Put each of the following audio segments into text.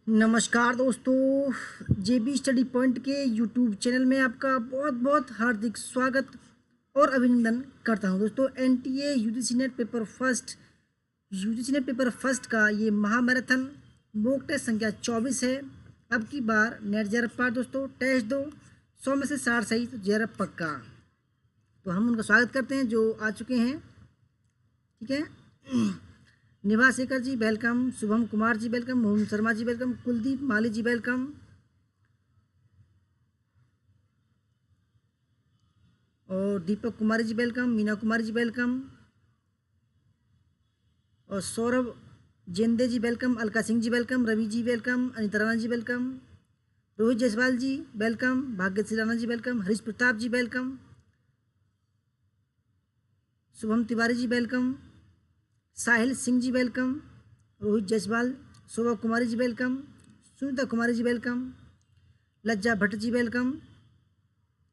नमस्कार दोस्तों, जेबी study point के यूट्यूब चैनल में आपका बहुत बहुत हार्दिक स्वागत और अभिनंदन करता हूं। दोस्तों, NTA UGC net paper first का ये महामैराथन मॉक टेस्ट संख्या 24 है। अब की बार नेट जेआरएफ पार दोस्तों टेस्ट दो 100 में से 60 सही तो जेआरएफ पक्का। तो हम उनका स्वागत करते हैं जो आ चुके हैं। ठीक है, निभा Shekhar ji welcome, Shubham Kumar ji welcome, Mohan Sharma ji welcome, Kuldeep माली जी वेलकम, और दीपक कुमारी जी वेलकम, मीना कुमारी जी वेलकम, और सौरभ जेंदे जी welcome, Alka Singh ji welcome, Ravi ji welcome, Anita Rana ji welcome, Rohit Jaiswal जी वेलकम, भाग्यश्री राणा जी वेलकम, हरीश प्रताप जी वेलकम, शुभम तिवारी जी वेलकम, साहिल सिंह जी वेलकम, रोहित जायसवाल, शोभा कुमारी जी वेलकम, सुनीता कुमारी जी वेलकम, लज्जा भट्ट जी वेलकम,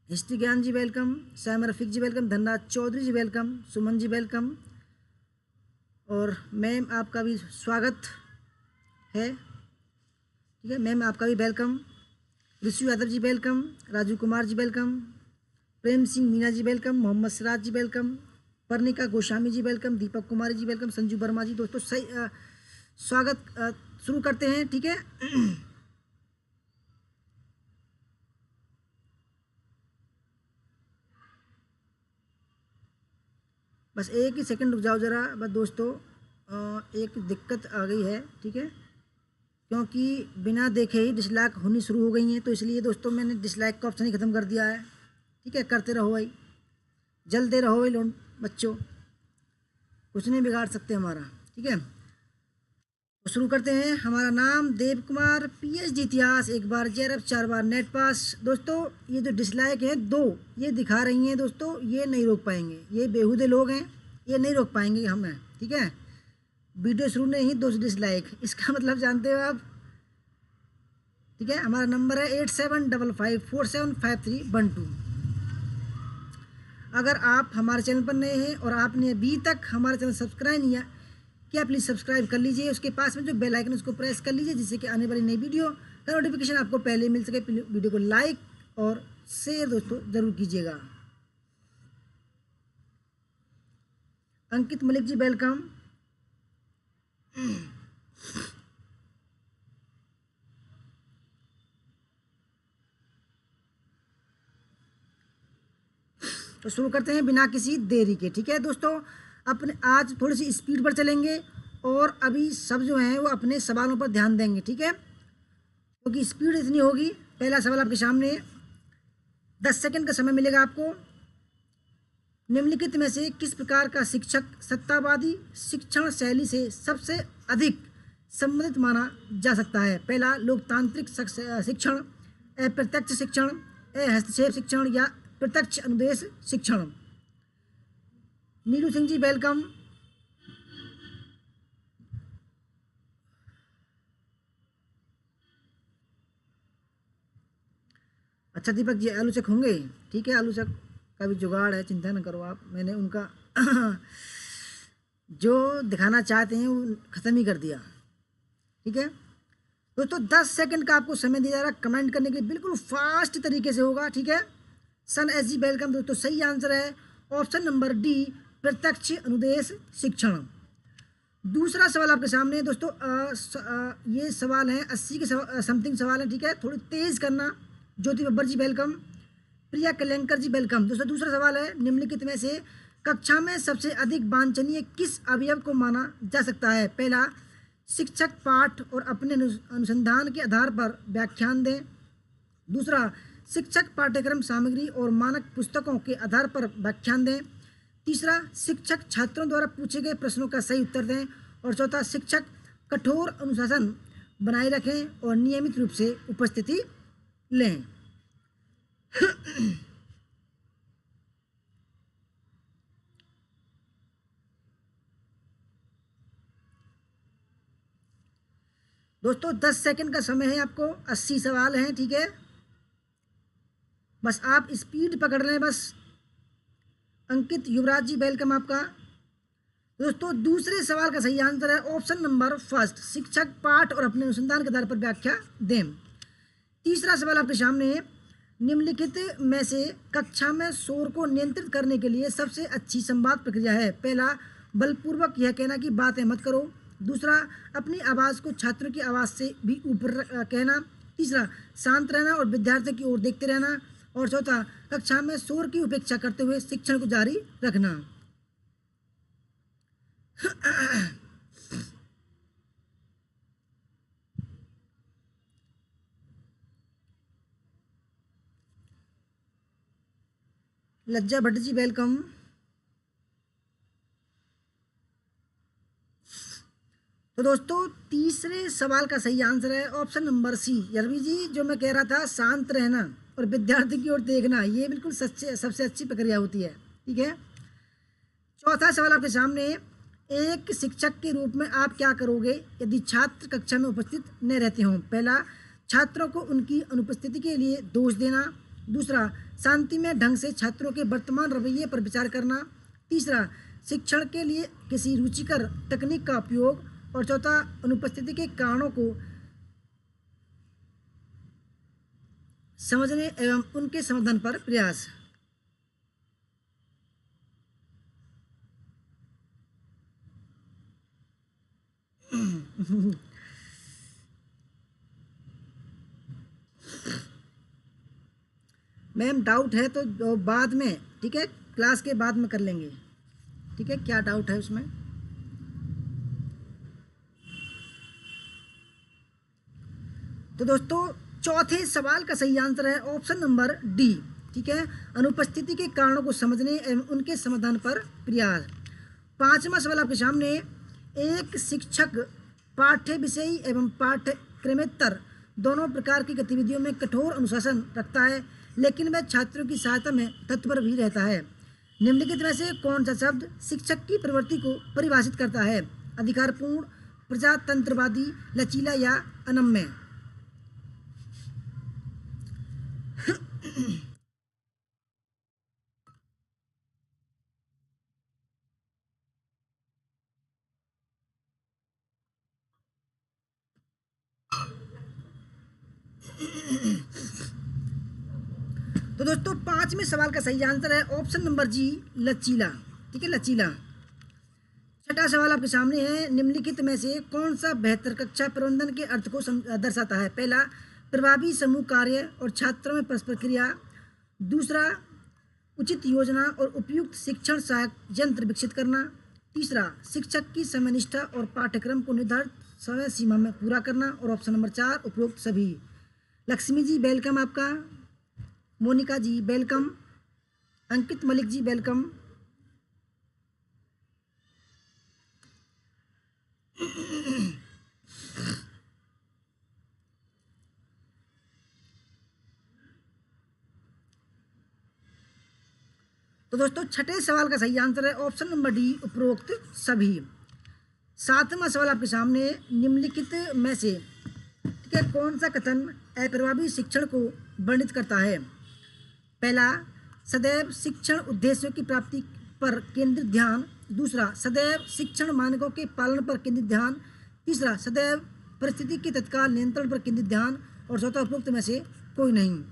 हिस्ट्री ज्ञान जी वेलकम, सैम रफीक जी वेलकम, धनराज चौधरी जी वेलकम, सुमन जी वेलकम, और मैम आपका भी स्वागत है। ठीक है मैम, आपका भी वेलकम, ऋषि Yadav ji welcome, Raju Kumar ji welcome, Prem Singh Meena ji welcome, Mohammad Siraj जी वेलकम, पर्णिका गोस्वामी जी वेलकम, दीपक कुमारी जी वेलकम, संजू वर्मा जी। दोस्तों सही स्वागत शुरू करते हैं। ठीक है, बस एक ही सेकंड रुक जाओ ज़रा। बस दोस्तों एक दिक्कत आ गई है। ठीक है, क्योंकि बिना देखे ही डिसलाइक होनी शुरू हो गई हैं, तो इसलिए दोस्तों मैंने डिसलाइक का ऑप्शन ही ख़त्म कर दिया है। ठीक है, करते रहो भाई, जलते रहो भाई लोग बच्चों, कुछ नहीं बिगाड़ सकते हमारा। ठीक है, तो शुरू करते हैं। हमारा नाम देव कुमार, पीएचडी इतिहास, एक बार जेआरएफ, 4 बार नेट पास। दोस्तों ये जो डिसलाइक हैं दो, ये दिखा रही हैं दोस्तों, ये नहीं रोक पाएंगे, ये बेहुदे लोग हैं, ये नहीं रोक पाएंगे हमें। ठीक है, वीडियो शुरू में ही 2 डिसलाइक, इसका मतलब जानते हो आप। ठीक है, हमारा नंबर है 8755475312। अगर आप हमारे चैनल पर नए हैं और आपने अभी तक हमारा चैनल सब्सक्राइब नहीं किया, क्या प्लीज़ सब्सक्राइब कर लीजिए। उसके पास में जो बेल आइकन उसको प्रेस कर लीजिए, जिससे कि आने वाली नई वीडियो का नोटिफिकेशन आपको पहले मिल सके। वीडियो को लाइक और शेयर दोस्तों ज़रूर कीजिएगा। अंकित मलिक जी वेलकम, तो शुरू करते हैं बिना किसी देरी के। ठीक है दोस्तों, अपने आज थोड़ी सी स्पीड पर चलेंगे और अभी सब जो हैं वो अपने सवालों पर ध्यान देंगे। ठीक है, क्योंकि स्पीड इतनी होगी। पहला सवाल आपके सामने, 10 सेकंड का समय मिलेगा आपको। निम्नलिखित में से किस प्रकार का शिक्षक सत्तावादी शिक्षण शैली से सबसे अधिक संबंधित माना जा सकता है? पहला, लोकतांत्रिक शिक्षण, अप्रत्यक्ष शिक्षण, हस्तक्षेप शिक्षण, या प्रत्यक्ष अनुदेश शिक्षण। नीलू सिंह जी वेलकम, अच्छा दीपक जी आलोचक होंगे। ठीक है, आलोचक का भी जुगाड़ है, चिंता न करो आप। मैंने उनका जो दिखाना चाहते हैं वो ख़त्म ही कर दिया। ठीक है दोस्तों, 10 सेकंड का आपको समय दिया जा रहा है कमेंट करने के, बिल्कुल फास्ट तरीके से होगा। ठीक है, सन एस जी वेलकम। दोस्तों सही आंसर है ऑप्शन नंबर डी, प्रत्यक्ष अनुदेश शिक्षण। दूसरा सवाल आपके सामने है दोस्तों। ये सवाल है 80 के समथिंग सवाल है। ठीक है, थोड़ी तेज करना। ज्योति बब्बर जी वेलकम, प्रिया कलंकर जी वेलकम। दोस्तों दूसरा सवाल है, निम्नलिखित में से कक्षा में सबसे अधिक वांछनीय किस अवयव को माना जा सकता है? पहला, शिक्षक पाठ और अपने अनुसंधान के आधार पर व्याख्यान दें। दूसरा, शिक्षक पाठ्यक्रम सामग्री और मानक पुस्तकों के आधार पर व्याख्यान दें। तीसरा, शिक्षक छात्रों द्वारा पूछे गए प्रश्नों का सही उत्तर दें। और चौथा, शिक्षक कठोर अनुशासन बनाए रखें और नियमित रूप से उपस्थिति लें। दोस्तों 10 सेकंड का समय है आपको, 80 सवाल हैं। ठीक है, बस आप स्पीड पकड़ लें बस। अंकित युवराज जी वेलकम आपका। दोस्तों दूसरे सवाल का सही आंसर है ऑप्शन नंबर फर्स्ट, शिक्षक पाठ और अपने अनुसंधान के आधार पर व्याख्या दें। तीसरा सवाल आपके सामने है, निम्नलिखित में से कक्षा में शोर को नियंत्रित करने के लिए सबसे अच्छी संवाद प्रक्रिया है। पहला, बलपूर्वक यह कहना कि बातें मत करो। दूसरा, अपनी आवाज़ को छात्रों की आवाज़ से भी ऊपर कहना। तीसरा, शांत रहना और विद्यार्थियों की ओर देखते रहना। और चौथा, कक्षा में शोर की उपेक्षा करते हुए शिक्षण को जारी रखना। लज्जा भट्ट जी वेलकम। तो दोस्तों तीसरे सवाल का सही आंसर है ऑप्शन नंबर सी, रवि जी। जो मैं कह रहा था शांत रहना और विद्यार्थी की ओर देखना, ये बिल्कुल सच्चे सबसे अच्छी प्रक्रिया होती है। ठीक है। चौथा सवाल आपके सामने, एक शिक्षक के रूप में आप क्या करोगे यदि छात्र कक्षा में उपस्थित न रहते हों। पहला, छात्रों को उनकी अनुपस्थिति के लिए दोष देना। दूसरा, शांति में ढंग से छात्रों के वर्तमान रवैये पर विचार करना। तीसरा, शिक्षण के लिए किसी रुचिकर तकनीक का उपयोग। और चौथा, अनुपस्थिति के कारणों को समझने एवं उनके समाधान पर प्रयास। मैम डाउट है तो बाद में, ठीक है, क्लास के बाद में कर लेंगे। ठीक है, क्या डाउट है उसमें? तो दोस्तों चौथे सवाल का सही आंसर है ऑप्शन नंबर डी। ठीक है, अनुपस्थिति के कारणों को समझने एवं उनके समाधान पर प्रयास। पांचवा सवाल आपके सामने, एक शिक्षक पाठ्य विषय एवं पाठ्यक्रमेतर दोनों प्रकार की गतिविधियों में कठोर अनुशासन रखता है, लेकिन वह छात्रों की सहायता में तत्पर भी रहता है। निम्नलिखित में से कौन सा शब्द शिक्षक की प्रवृत्ति को परिभाषित करता है? अधिकारपूर्ण, प्रजातंत्रवादी, लचीला या अनम्य? तो दोस्तों पांचवें सवाल का सही आंसर है ऑप्शन नंबर जी, लचीला। ठीक है, लचीला। छठा सवाल आपके सामने है, निम्नलिखित में से कौन सा बेहतर कक्षा प्रबंधन के अर्थ को दर्शाता है? पहला, प्रभावी समूह कार्य और छात्रों में परस्पर क्रिया। दूसरा, उचित योजना और उपयुक्त शिक्षण सहायक यंत्र विकसित करना। तीसरा, शिक्षक की समयनिष्ठा और पाठ्यक्रम को निर्धारित समय सीमा में पूरा करना। और ऑप्शन नंबर चार, उपरोक्त सभी। लक्ष्मी जी वेलकम आपका, मोनिका जी वेलकम, अंकित मलिक जी वेलकम। तो दोस्तों छठे सवाल का सही आंसर है ऑप्शन नंबर डी, उपरोक्त सभी। सातवां सवाल आपके सामने, निम्नलिखित में से ठीक है कौन सा कथन अप्रभावी शिक्षण को वर्णित करता है? पहला, सदैव शिक्षण उद्देश्यों की प्राप्ति पर केंद्रित ध्यान। दूसरा, सदैव शिक्षण मानकों के पालन पर केंद्रित ध्यान। तीसरा, सदैव परिस्थिति के तत्काल नियंत्रण पर केंद्रित ध्यान। और चौथा, उपरोक्त में से कोई नहीं।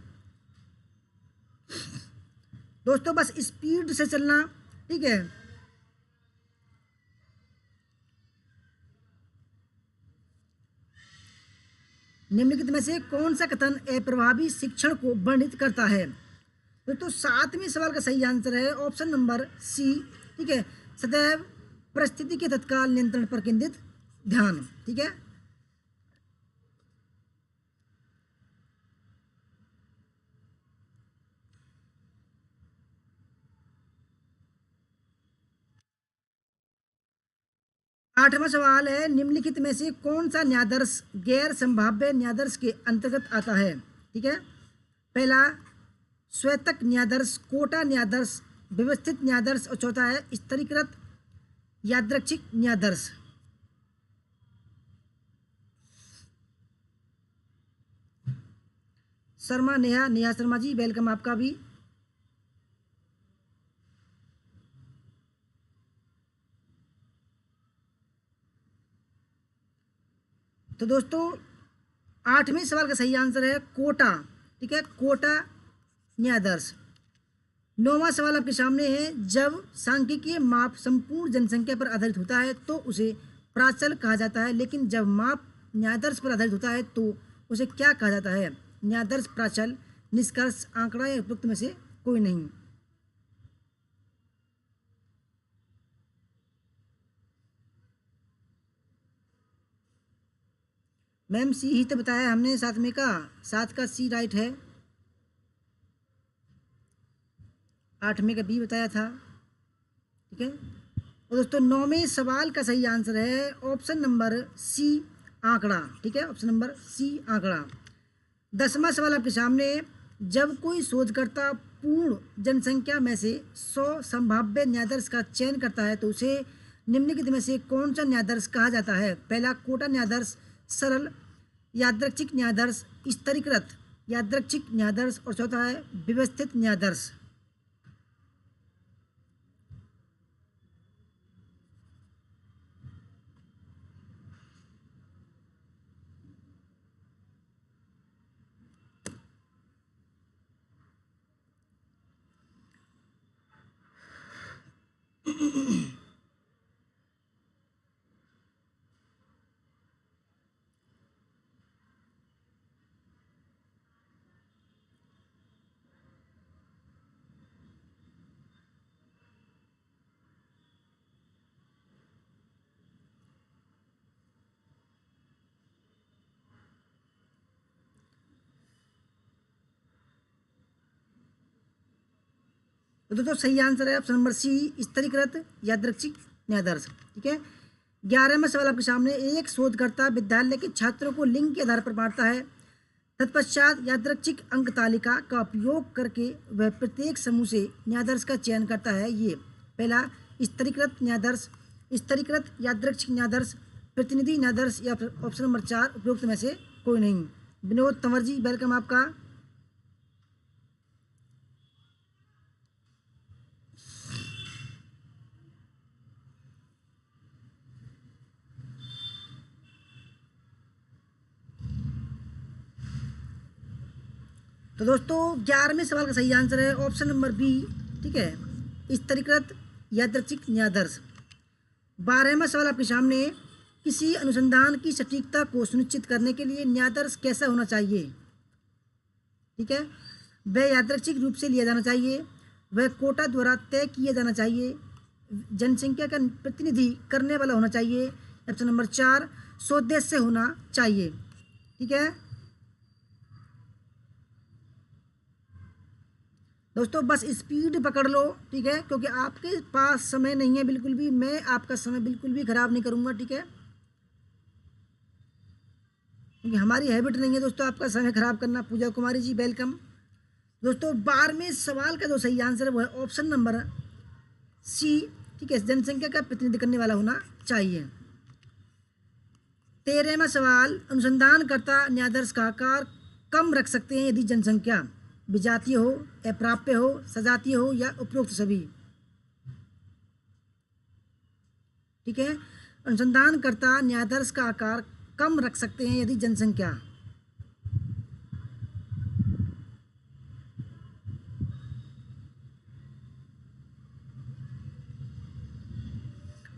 दोस्तों बस स्पीड से चलना, ठीक है। निम्नलिखित में से कौन सा कथन अप्रभावी शिक्षण को वर्णित करता है? तो सातवें सवाल का सही आंसर है ऑप्शन नंबर सी, ठीक है, सदैव परिस्थिति के तत्काल नियंत्रण पर केंद्रित ध्यान। ठीक है, आठवां सवाल है, निम्नलिखित में से कौन सा न्यायाधर्ष गैर संभाव्य न्यायाधर्ष के अंतर्गत आता है? ठीक है, पहला स्वैतक न्यायाधर्ष, कोटा न्यायाधर्ष, व्यवस्थित न्यायाधर्ष। और चौथा है स्तरीकृत यादृच्छिक न्यायाधर्ष। शर्मा नेहा, नेहा शर्मा जी वेलकम आपका भी। तो दोस्तों 8वें सवाल का सही आंसर है कोटा। ठीक है, कोटा न्यायादर्श। 9वां सवाल आपके सामने है, जब सांख्यिकीय माप संपूर्ण जनसंख्या पर आधारित होता है तो उसे प्राचल कहा जाता है, लेकिन जब माप न्यायादर्श पर आधारित होता है तो उसे क्या कहा जाता है? न्यायादर्श, प्राचल, निष्कर्ष, आंकड़ा या उपयुक्त में से कोई नहीं। मैम सी ही तो बताया हमने, 7वें का, 7 का सी राइट है, 8वें का बी बताया था। ठीक है, और दोस्तों 9वें सवाल का सही आंसर है ऑप्शन नंबर सी, आंकड़ा। ठीक है, ऑप्शन नंबर सी, आंकड़ा। 10वां सवाल आपके सामने, जब कोई शोधकर्ता पूर्ण जनसंख्या में से 100 संभाव्य न्यायादर्श का चयन करता है तो उसे निम्नलिखित में से कौन सा न्यायादर्श कहा जाता है? पहला कोटा न्यायादर्श, सरल यादृच्छिक न्यायादर्श, स्तरीकृत यादृच्छिक न्यायादर्श, और चौथा है व्यवस्थित न्यायादर्श। तो दोस्तों सही आंसर है ऑप्शन नंबर सी, स्तरीकृत यादृच्छिक न्यायादर्श। ठीक है, 11वां सवाल आपके सामने, एक शोधकर्ता विद्यालय के छात्रों को लिंग के आधार पर बांटता है, तत्पश्चात यादृच्छिक अंक तालिका का उपयोग करके वह प्रत्येक समूह से न्यायादर्श का चयन करता है। ये पहला स्तरीकृत न्यायादर्श, स्तरीकृत यादृच्छिक न्यायादर्श, प्रतिनिधि न्यायादर्श, या ऑप्शन नंबर 4 उपयुक्त में से कोई नहीं। विनोद तंवर जी, वेलकम आपका। तो दोस्तों 11वें सवाल का सही आंसर है ऑप्शन नंबर बी। ठीक है, स्तरीकृत यादृच्छिक न्यायादर्श। 12वां सवाल आपके सामने, किसी अनुसंधान की सटीकता को सुनिश्चित करने के लिए न्यायादर्श कैसा होना चाहिए? ठीक है, वह यादृच्छिक रूप से लिया जाना चाहिए, वह कोटा द्वारा तय किया जाना चाहिए, जनसंख्या का प्रतिनिधि करने वाला होना चाहिए, ऑप्शन नंबर 4 स्वोद्देश्य होना चाहिए। ठीक है दोस्तों, बस स्पीड पकड़ लो। ठीक है, क्योंकि आपके पास समय नहीं है बिल्कुल भी, मैं आपका समय बिल्कुल भी खराब नहीं करूंगा। ठीक है, क्योंकि हमारी हैबिट नहीं है दोस्तों आपका समय खराब करना। पूजा कुमारी जी वेलकम। दोस्तों 12वें सवाल का जो सही आंसर है वो है ऑप्शन नंबर सी। ठीक है, जनसंख्या का प्रतिनिधित्व करने वाला होना चाहिए। 13वां सवाल, अनुसंधानकर्ता न्यायादर्श का आकार कम रख सकते हैं यदि जनसंख्या विजातीय हो, अप्राप्य हो, सजातीय हो, या उपरोक्त सभी। ठीक है, अनुसंधानकर्ता न्यायादर्श का आकार कम रख सकते हैं यदि जनसंख्या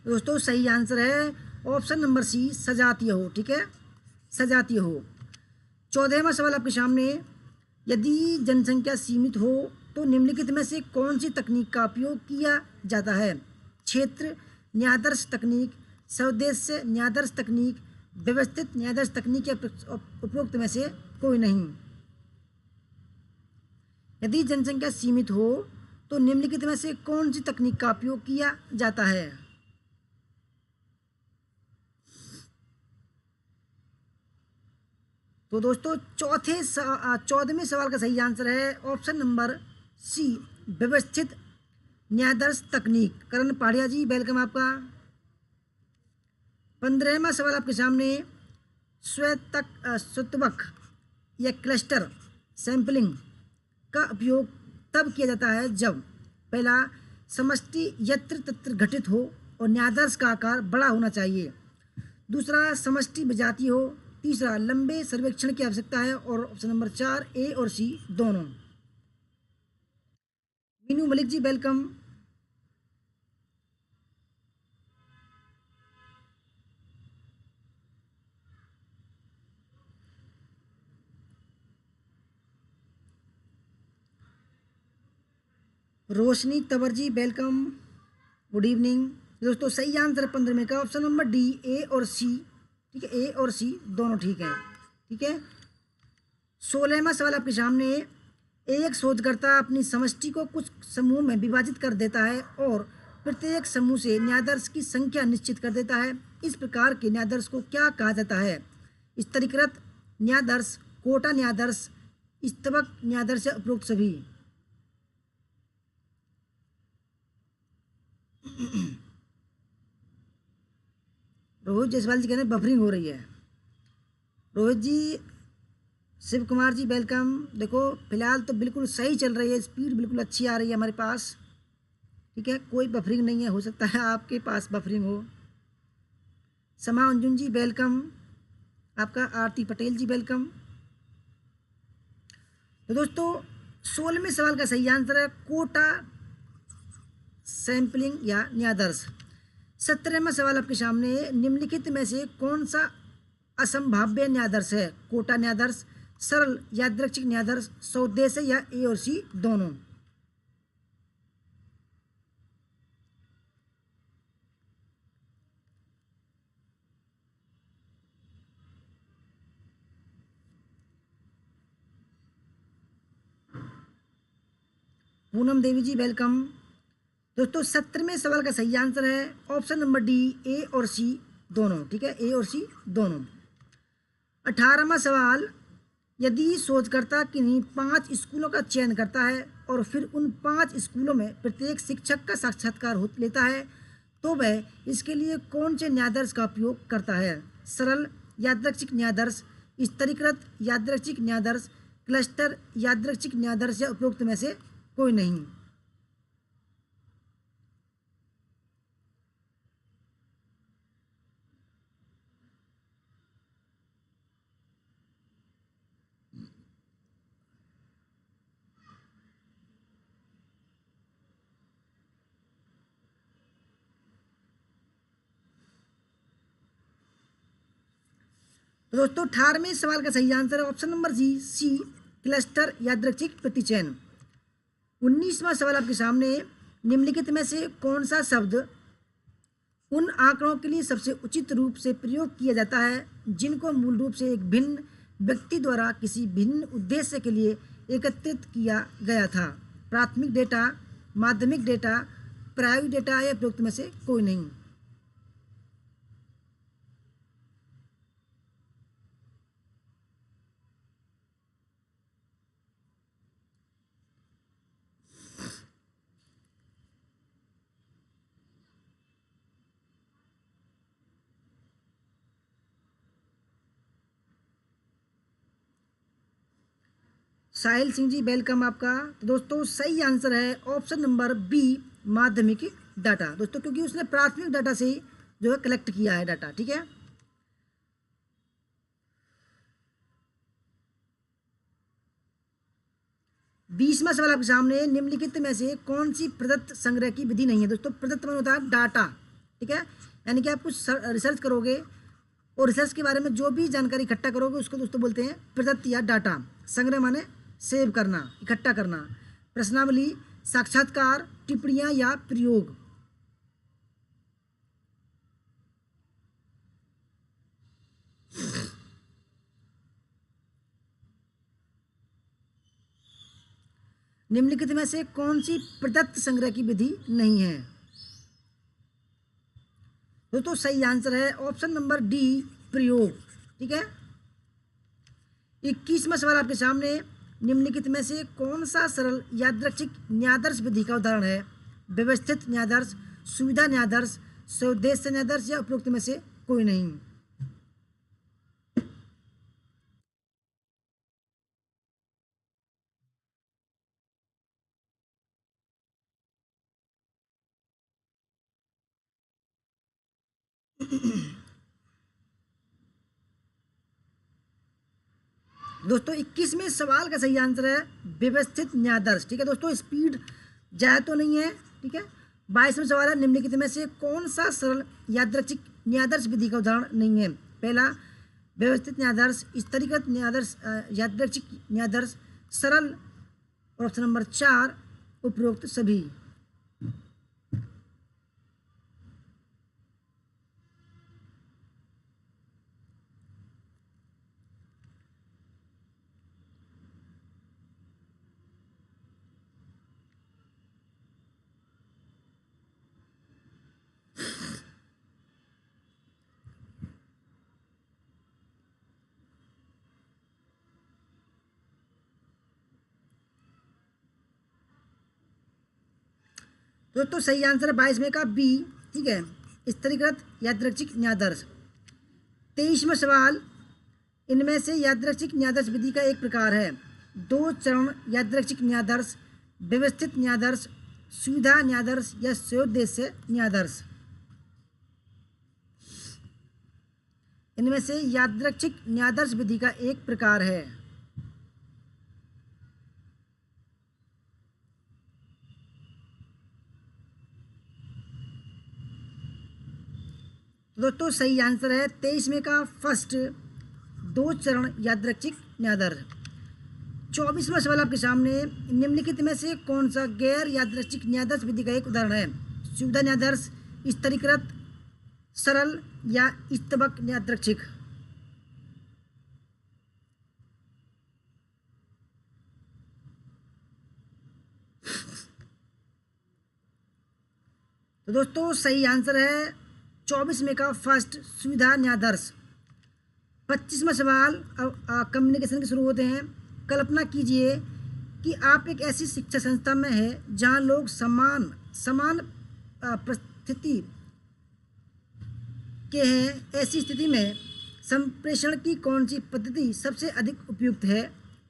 दोस्तों सही आंसर है ऑप्शन नंबर सी, सजातीय हो। ठीक है, सजातीय हो। 14वां सवाल आपके सामने, यदि जनसंख्या सीमित हो तो निम्नलिखित में से कौन सी तकनीक का उपयोग किया जाता है? क्षेत्र न्यायादर्श तकनीक, स्वदेश्य न्यायादर्श तकनीक, व्यवस्थित न्यायादर्श तकनीक, या उपरोक्त में से कोई नहीं। यदि जनसंख्या सीमित हो तो निम्नलिखित में से कौन सी तकनीक का उपयोग किया जाता है? तो दोस्तों 14वें सवाल का सही आंसर है ऑप्शन नंबर सी, व्यवस्थित न्यायादर्श तकनीक। करण पाड़िया जी वेलकम आपका। 15वां सवाल आपके सामने, स्वत्वक या क्लस्टर सैंपलिंग का उपयोग तब किया जाता है जब पहला समष्टि यत्र तत्र घटित हो और न्यायादर्श का आकार बड़ा होना चाहिए, दूसरा समष्टि विजातीय हो, तीसरा, लंबे सर्वेक्षण की आवश्यकता है। और ऑप्शन नंबर 4, ए और सी दोनों। मीनू मलिक जी वेलकम। रोशनी Tanwar ji welcome, good evening. दोस्तों सही आंसर 15 में का ऑप्शन नंबर डी, ए और सी। ठीक है, ए और सी दोनों ठीक है। ठीक है, 16वां सवाल आपके सामने है। एक शोधकर्ता अपनी समष्टि को कुछ समूह में विभाजित कर देता है और प्रत्येक समूह से न्यायाधीश की संख्या निश्चित कर देता है। इस प्रकार के न्यायाधीश को क्या कहा जाता है? स्तरीकृत न्यायाधीश, कोटा न्यायाधीश, स्तवक न्यायाधीश या उपरोक्त सभी? रोहित जायसवाल जी कह रहे हैं बफरिंग हो रही है। रोहित जी, शिव कुमार जी वेलकम। देखो फिलहाल तो बिल्कुल सही चल रही है, स्पीड बिल्कुल अच्छी आ रही है हमारे पास। ठीक है, कोई बफरिंग नहीं है, हो सकता है आपके पास बफरिंग हो। समा अंजुन जी वेलकम, आपका आरती पटेल जी वेलकम। तो दोस्तों 16वें सवाल का सही आंसर है कोटा सैंपलिंग या न्यायाधीश। 17वां सवाल आपके सामने है। निम्नलिखित में से कौन सा असंभाव्य न्यायाधीश है? कोटा न्यायाधीश, सरल यादृच्छिक न्यायाधीश, स्वदेशी या ए और सी दोनों? पूनम देवी जी वेलकम। दोस्तों 17वें सवाल का सही आंसर है ऑप्शन नंबर डी, ए और सी दोनों। ठीक है, ए और सी दोनों। 18वां सवाल, यदि शोधकर्ता किन्हीं 5 स्कूलों का चयन करता है और फिर उन 5 स्कूलों में प्रत्येक शिक्षक का साक्षात्कार लेता है तो वह इसके लिए कौन से न्यायाधीश का उपयोग करता है? सरल यादृच्छिक न्यायाधीश, स्तरीकृत यादृच्छिक न्यायाधीश, क्लस्टर यादृच्छिक न्यायाधीश या उपरोक्त में से कोई नहीं? तो दोस्तों 18वें सवाल का सही आंसर है ऑप्शन नंबर जी, सी, क्लस्टर यादृच्छिक प्रतिचयन। 19वां सवाल आपके सामने है। निम्नलिखित में से कौन सा शब्द उन आंकड़ों के लिए सबसे उचित रूप से प्रयोग किया जाता है जिनको मूल रूप से एक भिन्न व्यक्ति द्वारा किसी भिन्न उद्देश्य के लिए एकत्रित किया गया था? प्राथमिक डेटा, माध्यमिक डेटा, प्रायोगिक डेटा या उपरोक्त में से कोई नहीं? साहिल सिंह जी वेलकम आपका। तो दोस्तों सही आंसर है ऑप्शन नंबर बी, माध्यमिक डाटा। दोस्तों क्योंकि उसने प्राथमिक डाटा से ही जो है कलेक्ट किया है डाटा। ठीक है, 20वां सवाल आपके सामने है। निम्नलिखित में से कौन सी प्रदत्त संग्रह की विधि नहीं है? दोस्तों प्रदत्त में होता है डाटा। ठीक है, यानी कि आप कुछ रिसर्च करोगे और रिसर्च के बारे में जो भी जानकारी इकट्ठा करोगे उसको दोस्तों बोलते हैं प्रदत्त या डाटा। संग्रह माने सेव करना, इकट्ठा करना। प्रश्नावली, साक्षात्कार, टिप्पणियां या प्रयोग? निम्नलिखित में से कौन सी प्रदत्त संग्रह की विधि नहीं है? दोस्तों सही आंसर है ऑप्शन नंबर डी, प्रयोग। ठीक है, 21वां सवाल आपके सामने। निम्नलिखित में से कौन सा सरल यादृच्छिक न्यायाधीश विधि का उदाहरण है? व्यवस्थित न्यायाधीश, सुविधा न्यायाधीश, स्वदेश न्यायाधीश या उपरोक्त में से कोई नहीं? दोस्तों 21वें सवाल का सही आंसर है व्यवस्थित न्यायाधीश। ठीक है दोस्तों, स्पीड ज़्यादा तो नहीं है। ठीक है, 22वां सवाल है निम्नलिखित में से कौन सा सरल यादृच्छिक न्यायाधीश विधि का उदाहरण नहीं है। पहला व्यवस्थित न्यायाधीश, स्तरीकृत न्यायाधीश, यादृच्छिक न्यायाधीश, सरल, और ऑप्शन नंबर 4 उपरोक्त सभी। दोस्तों सही आंसर है 22वें का बी। ठीक है, स्तरीकृत यादृच्छिक न्यायाधीश। 23वां सवाल, इनमें से यादृच्छिक न्यायाधीश विधि का एक प्रकार है 2 चरण यादृच्छिक न्यायाधीश, व्यवस्थित न्यायाधीश, सुविधा न्यायाधीश या स्वेद्देश्य न्यायाधीश। इनमें से यादृच्छिक न्यायाधीश विधि का एक प्रकार है। दोस्तों सही आंसर है 23वें का फर्स्ट, 2 चरण यादृच्छिक न्यायाधीश। 24वां सवाल आपके सामने, निम्नलिखित में से कौन सा गैर यादृच्छिक न्यायाधीश विधि का एक उदाहरण है। सुविधा न्यायाधीश, स्तरीकृत, सरल या स्तबक यादृच्छिक। तो दोस्तों सही आंसर है 24वें का फर्स्ट, सुविधा न्यायाधीश। 25वां सवाल कम्युनिकेशन के शुरू होते हैं। कल्पना कीजिए कि आप एक ऐसी शिक्षा संस्था में हैं जहां लोग समान समान परिस्थिति के हैं। ऐसी स्थिति में संप्रेषण की कौन सी पद्धति सबसे अधिक उपयुक्त है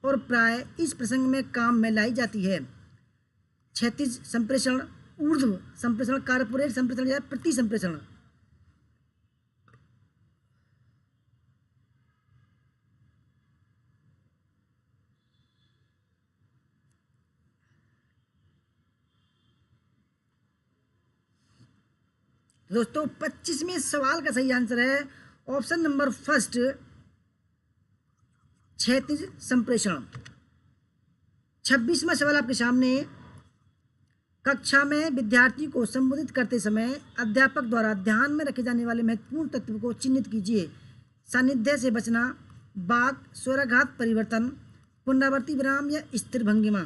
और प्राय इस प्रसंग में काम में लाई जाती है। क्षैतिज संप्रेषण, ऊर्ध्व संप्रेषण, कारपोरेट संप्रेषण या प्रति संप्रेषण। दोस्तों 25वें सवाल का सही आंसर है ऑप्शन नंबर फर्स्ट, क्षैतिज संप्रेषण। 26वां सवाल आपके सामने, कक्षा में विद्यार्थी को संबोधित करते समय अध्यापक द्वारा ध्यान में रखे जाने वाले महत्वपूर्ण तत्व को चिन्हित कीजिए। सानिध्य से बचना, वाक, स्वराघात परिवर्तन, पुनरावर्ती विराम या स्थिर भंगिमा।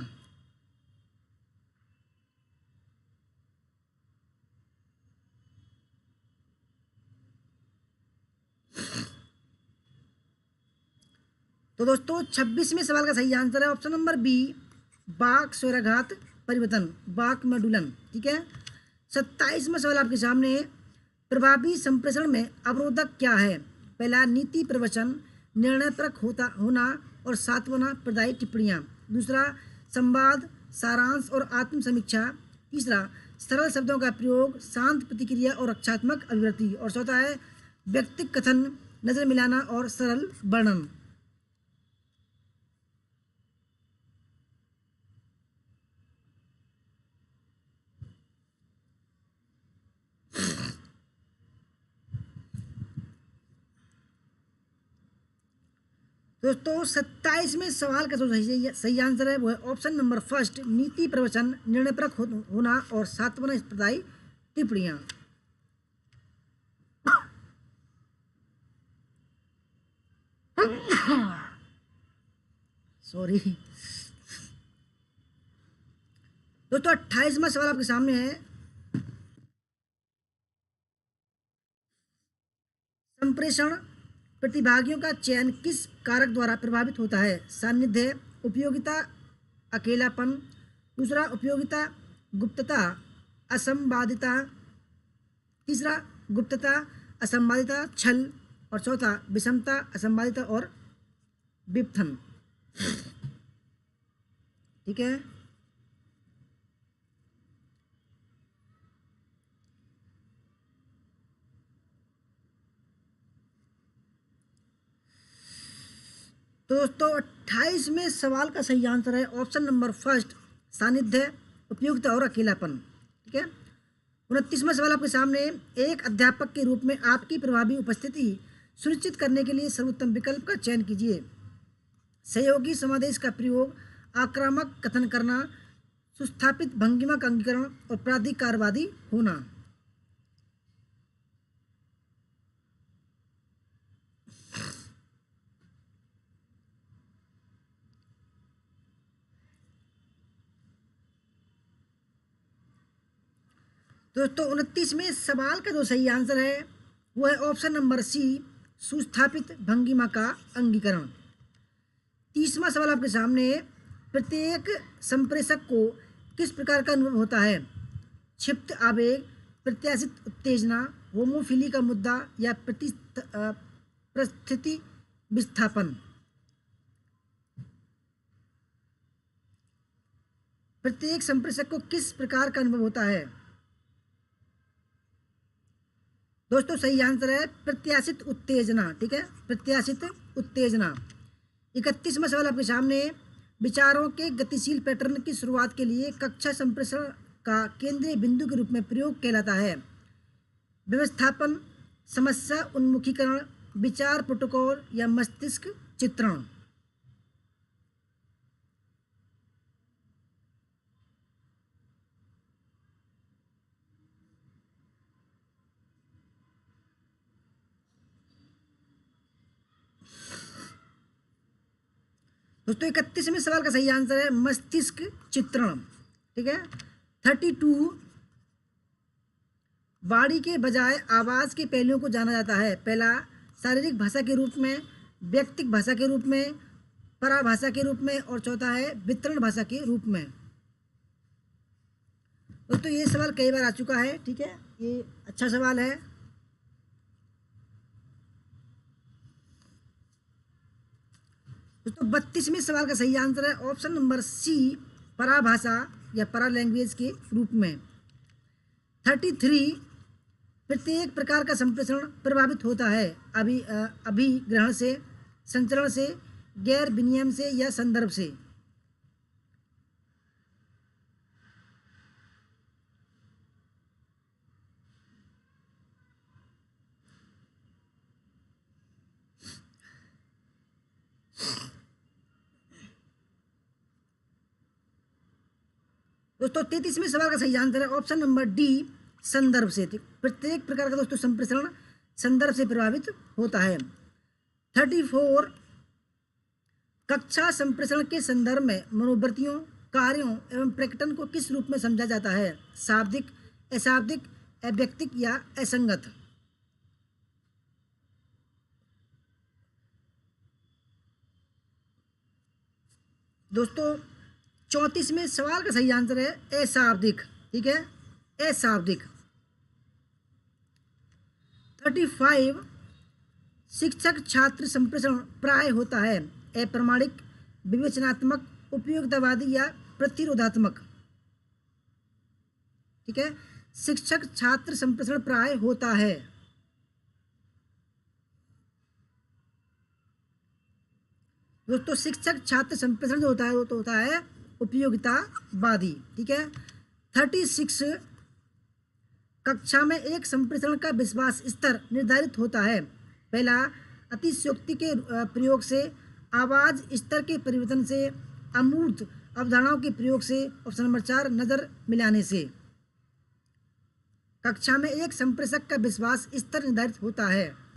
तो दोस्तों 26वें सवाल का सही आंसर है ऑप्शन नंबर बी, वाक, स्वराघात परिवर्तन, वाक मॉड्यूलन। ठीक है, 27वां सवाल आपके सामने, प्रभावी संप्रेषण में अवरोधक क्या है। पहला नीति प्रवचन, निर्णय परक होना और सात्वना प्रदायी टिप्पणियाँ। दूसरा संवाद, सारांश और आत्म समीक्षा। तीसरा सरल शब्दों का प्रयोग, शांत प्रतिक्रिया और रक्षात्मक अभिव्यक्ति। और चौथा है व्यक्तिगत कथन, नजर मिलाना और सरल वर्णन। दोस्तों 27वें सवाल का जो सही आंसर है वो है ऑप्शन नंबर फर्स्ट, नीति प्रवचन, निर्णय परक होना और सात्वना प्रदायी टिप्पणियाँ। सॉरी दोस्तों 28वां सवाल आपके सामने है, संप्रेषण प्रतिभागियों का चयन किस कारक द्वारा प्रभावित होता है। सानिध्य, उपयोगिता, अकेलापन। दूसरा उपयोगिता, गुप्तता, असंवादिता। तीसरा गुप्तता, असंवादिता, छल। और चौथा विषमता, असंवादिता और विपथन। ठीक है, तो दोस्तों 28वें सवाल का सही आंसर है ऑप्शन नंबर फर्स्ट, सानिध्य, उपयुक्तता और अकेलापन। ठीक है। 29वां सवाल आपके सामने, एक अध्यापक के रूप में आपकी प्रभावी उपस्थिति सुनिश्चित करने के लिए सर्वोत्तम विकल्प का चयन कीजिए। सहयोगी समादेश का प्रयोग, आक्रामक कथन करना, सुस्थापित भंगिमा का अंगीकरण और प्राधिकारवादी होना। दोस्तों 29वें सवाल का जो सही आंसर है वो है ऑप्शन नंबर सी, सुस्थापित भंगिमा का अंगीकरण। 30वां सवाल आपके सामने, प्रत्येक संप्रेषक को किस प्रकार का अनुभव होता है? क्षिप्त आवेग, प्रत्याशित उत्तेजना, होमोफिली का मुद्दा या परिस्थिति विस्थापन। प्रत्येक संप्रेषक को किस प्रकार का अनुभव होता है? दोस्तों सही आंसर है प्रत्याशित उत्तेजना। ठीक है, प्रत्याशित उत्तेजना। 31वां सवाल आपके सामने, विचारों के गतिशील पैटर्न की शुरुआत के लिए कक्षा संप्रेषण का केंद्रीय बिंदु के रूप में प्रयोग कहलाता है? व्यवस्थापन, समस्या उन्मुखीकरण, विचार प्रोटोकॉल या मस्तिष्क चित्रण। दोस्तों 31वें सवाल का सही आंसर है मस्तिष्क चित्रण। ठीक है। 32, वाणी के बजाय आवाज के पहलुओं को जाना जाता है? पहला, शारीरिक भाषा के रूप में, व्यक्तिक भाषा के रूप में, पराभाषा के रूप में और चौथा है वितरण भाषा के रूप में। दोस्तों ये सवाल कई बार आ चुका है। ठीक है, ये अच्छा सवाल है। दोस्तों 32वें सवाल का सही आंसर है ऑप्शन नंबर सी, पराभाषा या परा लैंग्वेज के रूप में। 33, प्रत्येक प्रकार का संप्रेषण प्रभावित होता है अभिग्रहण से, संचरण से, गैर विनिमय से या संदर्भ से। दोस्तों 33वें सवाल का सही आंसर है ऑप्शन नंबर डी, संदर्भ से। प्रत्येक प्रकार का दोस्तों संप्रेषण संदर्भ से प्रभावित होता है। 34, कक्षा संप्रेषण के संदर्भ में मनोवृत्तियों, कार्यों एवं प्रकटन को किस रूप में समझा जाता है? शाब्दिक, अशाब्दिक, अव्यक्तिक या असंगत। दोस्तों 34वें सवाल का सही आंसर है अशाब्दिक। ठीक है, अशाब्दिक। 35, शिक्षक छात्र संप्रेषण प्राय होता है अप्रमाणिक, विवेचनात्मक, उपयोगितावादी या प्रतिरोधात्मक। ठीक है, शिक्षक छात्र संप्रेषण प्राय होता है। दोस्तों शिक्षक छात्र संप्रेषण जो होता है वो तो होता है उपयोगितावादी। ठीक है। 36, कक्षा में एक संप्रेषण का विश्वास स्तर निर्धारित होता है? पहला, अतिशयोक्ति के प्रयोग से, आवाज स्तर के परिवर्तन से, अमूर्त अवधारणाओं के प्रयोग से, ऑप्शन नंबर 4 नजर मिलाने से। कक्षा में एक संप्रेषक का विश्वास स्तर निर्धारित होता है।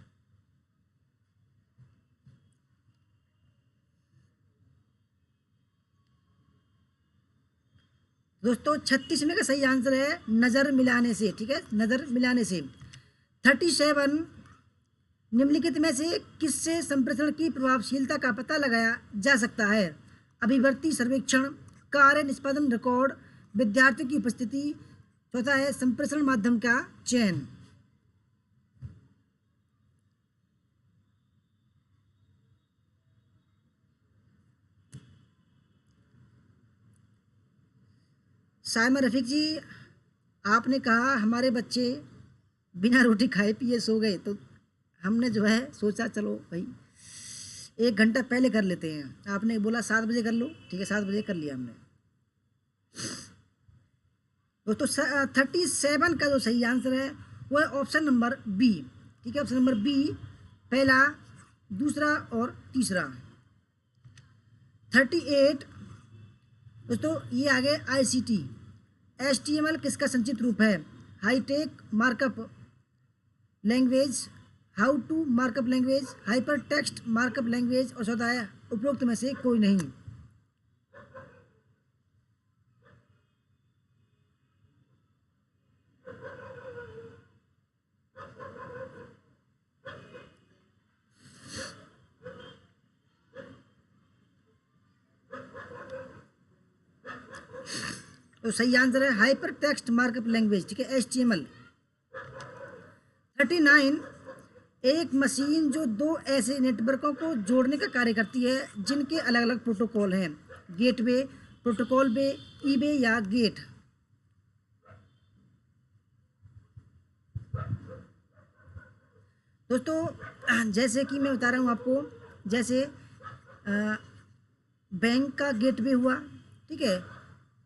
दोस्तों 36वें का सही आंसर है नजर मिलाने से। ठीक है, नजर मिलाने से। 37, निम्नलिखित में से किससे संप्रेषण की प्रभावशीलता का पता लगाया जा सकता है? अभिवर्ती सर्वेक्षण, कार्य निष्पादन रिकॉर्ड, विद्यार्थियों की उपस्थिति, चौथा है संप्रेषण माध्यम का चयन। साइमा रफीक जी, आपने कहा हमारे बच्चे बिना रोटी खाए पिए सो गए, तो हमने जो है सोचा चलो भाई 1 घंटा पहले कर लेते हैं। आपने बोला 7 बजे कर लो, ठीक है, 7 बजे कर लिया हमने। दोस्तों 37 का जो सही आंसर है वो है ऑप्शन नंबर बी, ठीक है, ऑप्शन नंबर बी, पहला, दूसरा और तीसरा। 38 दोस्तों ये आ गए ICT। HTML किसका संक्षिप्त रूप है? High tech markup language, how to markup language, hyper text markup language, और चौथा है उपरोक्त में से कोई नहीं। तो सही आंसर है हाइपर टेक्स्ट मार्कअप लैंग्वेज, ठीक है, HTML। 39 एक मशीन जो 2 ऐसे नेटवर्कों को जोड़ने का कार्य करती है जिनके अलग अलग प्रोटोकॉल हैं, गेटवे, प्रोटोकॉल वे, ईबे या गेट। दोस्तों जैसे कि मैं बता रहा हूँ आपको, जैसे बैंक का गेटवे हुआ, ठीक है,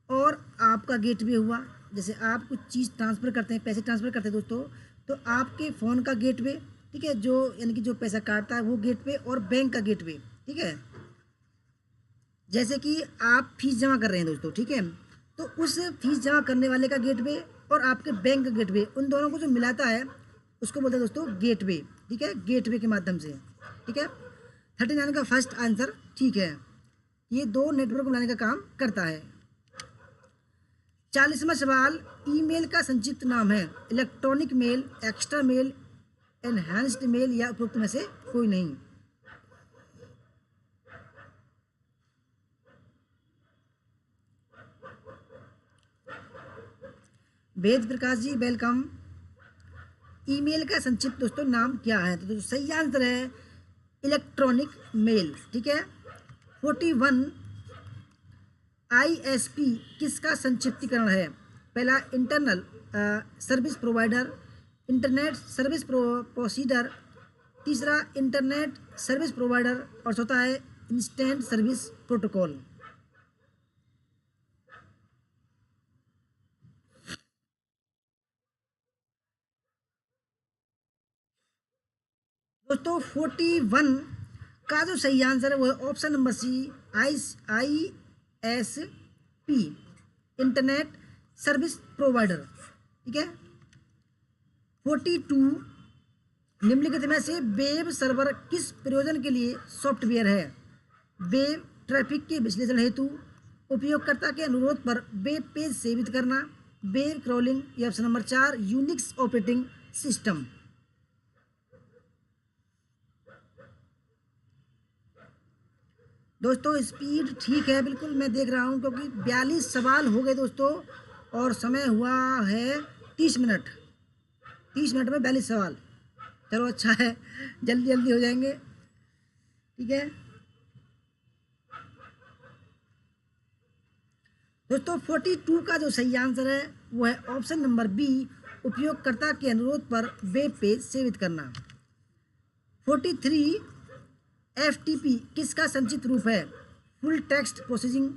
और आपका गेटवे हुआ। जैसे आप कुछ चीज़ ट्रांसफ़र करते हैं, पैसे ट्रांसफ़र करते हैं दोस्तों, तो आपके फ़ोन का गेटवे, ठीक है, जो यानी कि जो पैसा काटता है वो गेटवे, और बैंक का गेटवे, ठीक है। जैसे कि आप फीस जमा कर रहे हैं दोस्तों, ठीक है, तो उस फीस जमा करने वाले का गेटवे और आपके बैंक का गेटवे, उन दोनों को जो मिलाता है उसको बोलते हैं दोस्तों गेटवे, ठीक है, गेटवे के माध्यम से, ठीक है। 39 का फर्स्ट आंसर ठीक है, ये 2 नेटवर्क मिलाने का काम करता है। 40वां सवाल, ईमेल का संक्षिप्त नाम है? Electronic mail, extra mail, enhanced mail या उपरोक्त में से कोई नहीं। वेद प्रकाश जी वेलकम। ईमेल का संक्षिप्त दोस्तों नाम क्या है? तो सही आंसर है इलेक्ट्रॉनिक मेल, ठीक है। 41 ISP किसका संक्षिप्तीकरण है? पहला internal service provider, internet service procedure, तीसरा इंटरनेट सर्विस प्रोवाइडर, और चौथा है इंस्टेंट सर्विस प्रोटोकॉल। दोस्तों 41 का जो सही आंसर है वो है option number C, ISP, internet service provider, ठीक है। 42 निम्नलिखित में से वेब सर्वर किस प्रयोजन के लिए सॉफ्टवेयर है? वेब ट्रैफिक के विश्लेषण हेतु, उपयोगकर्ता के अनुरोध पर वेब पेज सेवित करना, वेब क्रॉलिंग, या option number 4 Unix operating system. दोस्तों स्पीड ठीक है, बिल्कुल मैं देख रहा हूँ, क्योंकि 42 सवाल हो गए दोस्तों, और समय हुआ है 30 मिनट। 30 मिनट में 42 सवाल, चलो अच्छा है, जल्दी जल्दी हो जाएंगे, ठीक है। दोस्तों 42 का जो सही आंसर है वो है ऑप्शन नंबर बी, उपयोगकर्ता के अनुरोध पर वेब पेज सेवित करना। 43 FTP किसका संक्षिप्त रूप है? फुल टेक्स्ट प्रोसेसिंग,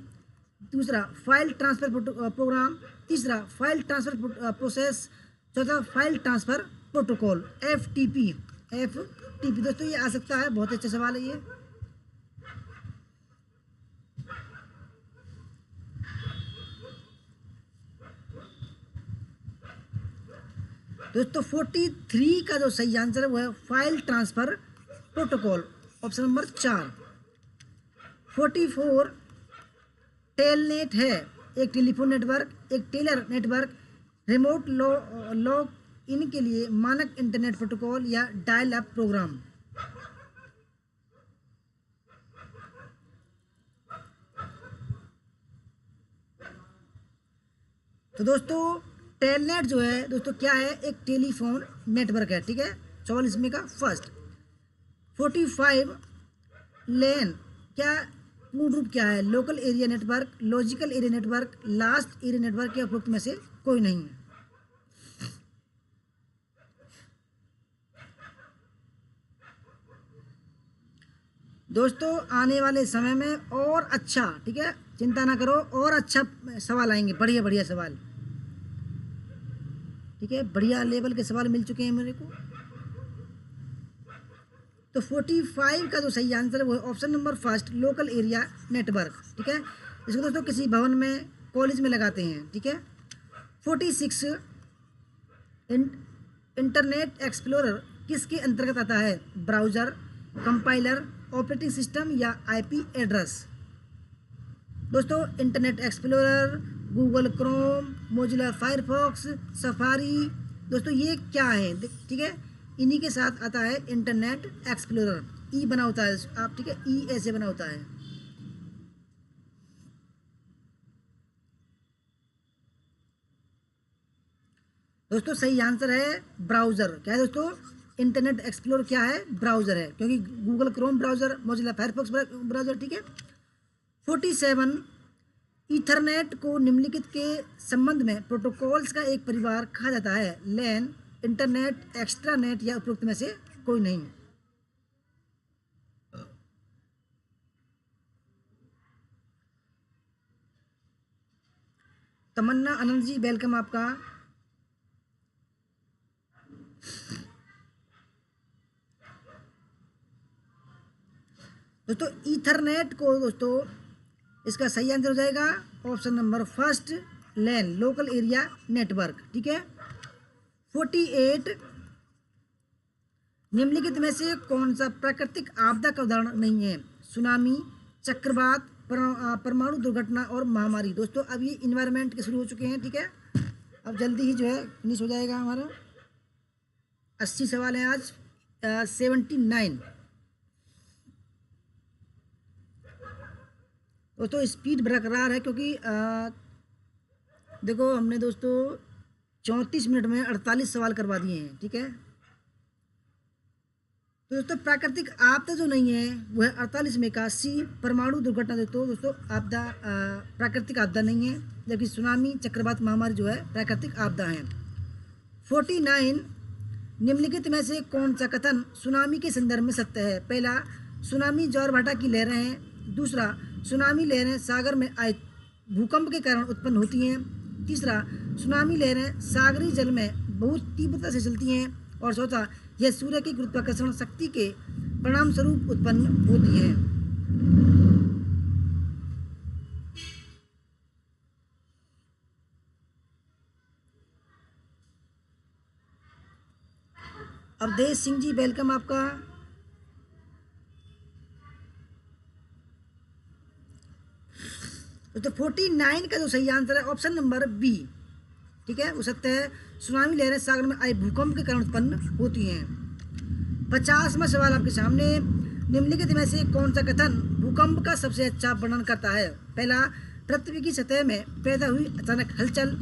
दूसरा फाइल ट्रांसफर प्रोग्राम, तीसरा फाइल ट्रांसफर प्रोसेस, चौथा फाइल ट्रांसफर प्रोटोकॉल। FTP दोस्तों ये आ सकता है, बहुत अच्छा सवाल है ये। दोस्तों 43 का जो सही आंसर है वो है file transfer protocol, option number 4। 44 telnet है एक टेलीफोन नेटवर्क, एक tailor network, remote log in के लिए मानक इंटरनेट प्रोटोकॉल, या डायल अप प्रोग्राम। तो दोस्तों टेलनेट जो है दोस्तों क्या है? एक टेलीफोन नेटवर्क है, ठीक है, 44 में का फर्स्ट। 45 लेन क्या पूर्ण रूप क्या है? Local area network, logical area network, last area network, या उपरोक्त में से कोई नहीं है। दोस्तों आने वाले समय में और अच्छा, ठीक है, चिंता ना करो, और अच्छा सवाल आएंगे, बढ़िया बढ़िया सवाल, ठीक है, बढ़िया लेवल के सवाल मिल चुके हैं मेरे को। तो 45 का जो सही आंसर है वो है option number first, local area network, ठीक है। इसको दोस्तों किसी भवन में, कॉलेज में लगाते हैं, ठीक है। 46, इंटरनेट एक्सप्लोरर किसके अंतर्गत आता है? ब्राउज़र, कंपाइलर, ऑपरेटिंग सिस्टम या आईपी एड्रेस? दोस्तों internet explorer, Google Chrome, Mozilla Firefox, safari, दोस्तों ये क्या है, ठीक है, इन्हीं के साथ आता है इंटरनेट एक्सप्लोरर। ई बना होता है आप, ठीक है, ई ऐसे बना होता है। दोस्तों सही आंसर है ब्राउज़र। क्या है दोस्तों? इंटरनेट एक्सप्लोरर क्या है? ब्राउज़र है, क्योंकि Google Chrome browser, Mozilla Firefox browser, ठीक है। 47, ईथरनेट को निम्नलिखित के संबंध में प्रोटोकॉल्स का एक परिवार कहा जाता है? लैन, इंटरनेट, एक्स्ट्रानेट या उपरोक्त में से कोई नहीं? तमन्ना आनंद जी वेलकम आपका। दोस्तों ईथरनेट को दोस्तों इसका सही आंसर हो जाएगा ऑप्शन नंबर फर्स्ट, लैन, लोकल एरिया नेटवर्क, ठीक है। 48, निम्नलिखित में से कौन सा प्राकृतिक आपदा का उदाहरण नहीं है? सुनामी, चक्रवात, परमाणु दुर्घटना और महामारी। दोस्तों अब ये इन्वायरमेंट के शुरू हो चुके हैं, ठीक है, अब जल्दी ही जो है फिनिश हो जाएगा हमारा। 80 सवाल हैं आज, 79। दोस्तों स्पीड बरकरार है, क्योंकि देखो हमने दोस्तों 34 मिनट में 48 सवाल करवा दिए हैं, ठीक है। तो दोस्तों प्राकृतिक आपदा जो नहीं है वो है 48 में का सी, परमाणु दुर्घटना। दोस्तों आपदा प्राकृतिक आपदा नहीं है, जबकि सुनामी, चक्रवात, महामारी जो है प्राकृतिक आपदा है। 49, निम्नलिखित में से कौन सा कथन सुनामी के संदर्भ में सत्य है? पहला, सुनामी ज्वार भाटा की लहरें हैं। दूसरा, सुनामी लहरें सागर में आए भूकंप के कारण उत्पन्न होती हैं। तीसरा, सुनामी लहरें सागरी जल में बहुत तीव्रता से चलती हैं। और चौथा, यह सूर्य की गुरुत्वाकर्षण शक्ति के परिणाम स्वरूप उत्पन्न होती हैं। अवधेश सिंह जी वेलकम आपका। तो 49 का जो सही आंसर है ऑप्शन नंबर बी, ठीक है, वो सत्य है। सुनामी लहरें सागर में आए भूकंप के कारण उत्पन्न होती हैं। 50वां सवाल आपके सामने, निम्नलिखित में से कौन सा कथन भूकंप का सबसे अच्छा वर्णन करता है? पहला, पृथ्वी की सतह में पैदा हुई अचानक हलचल।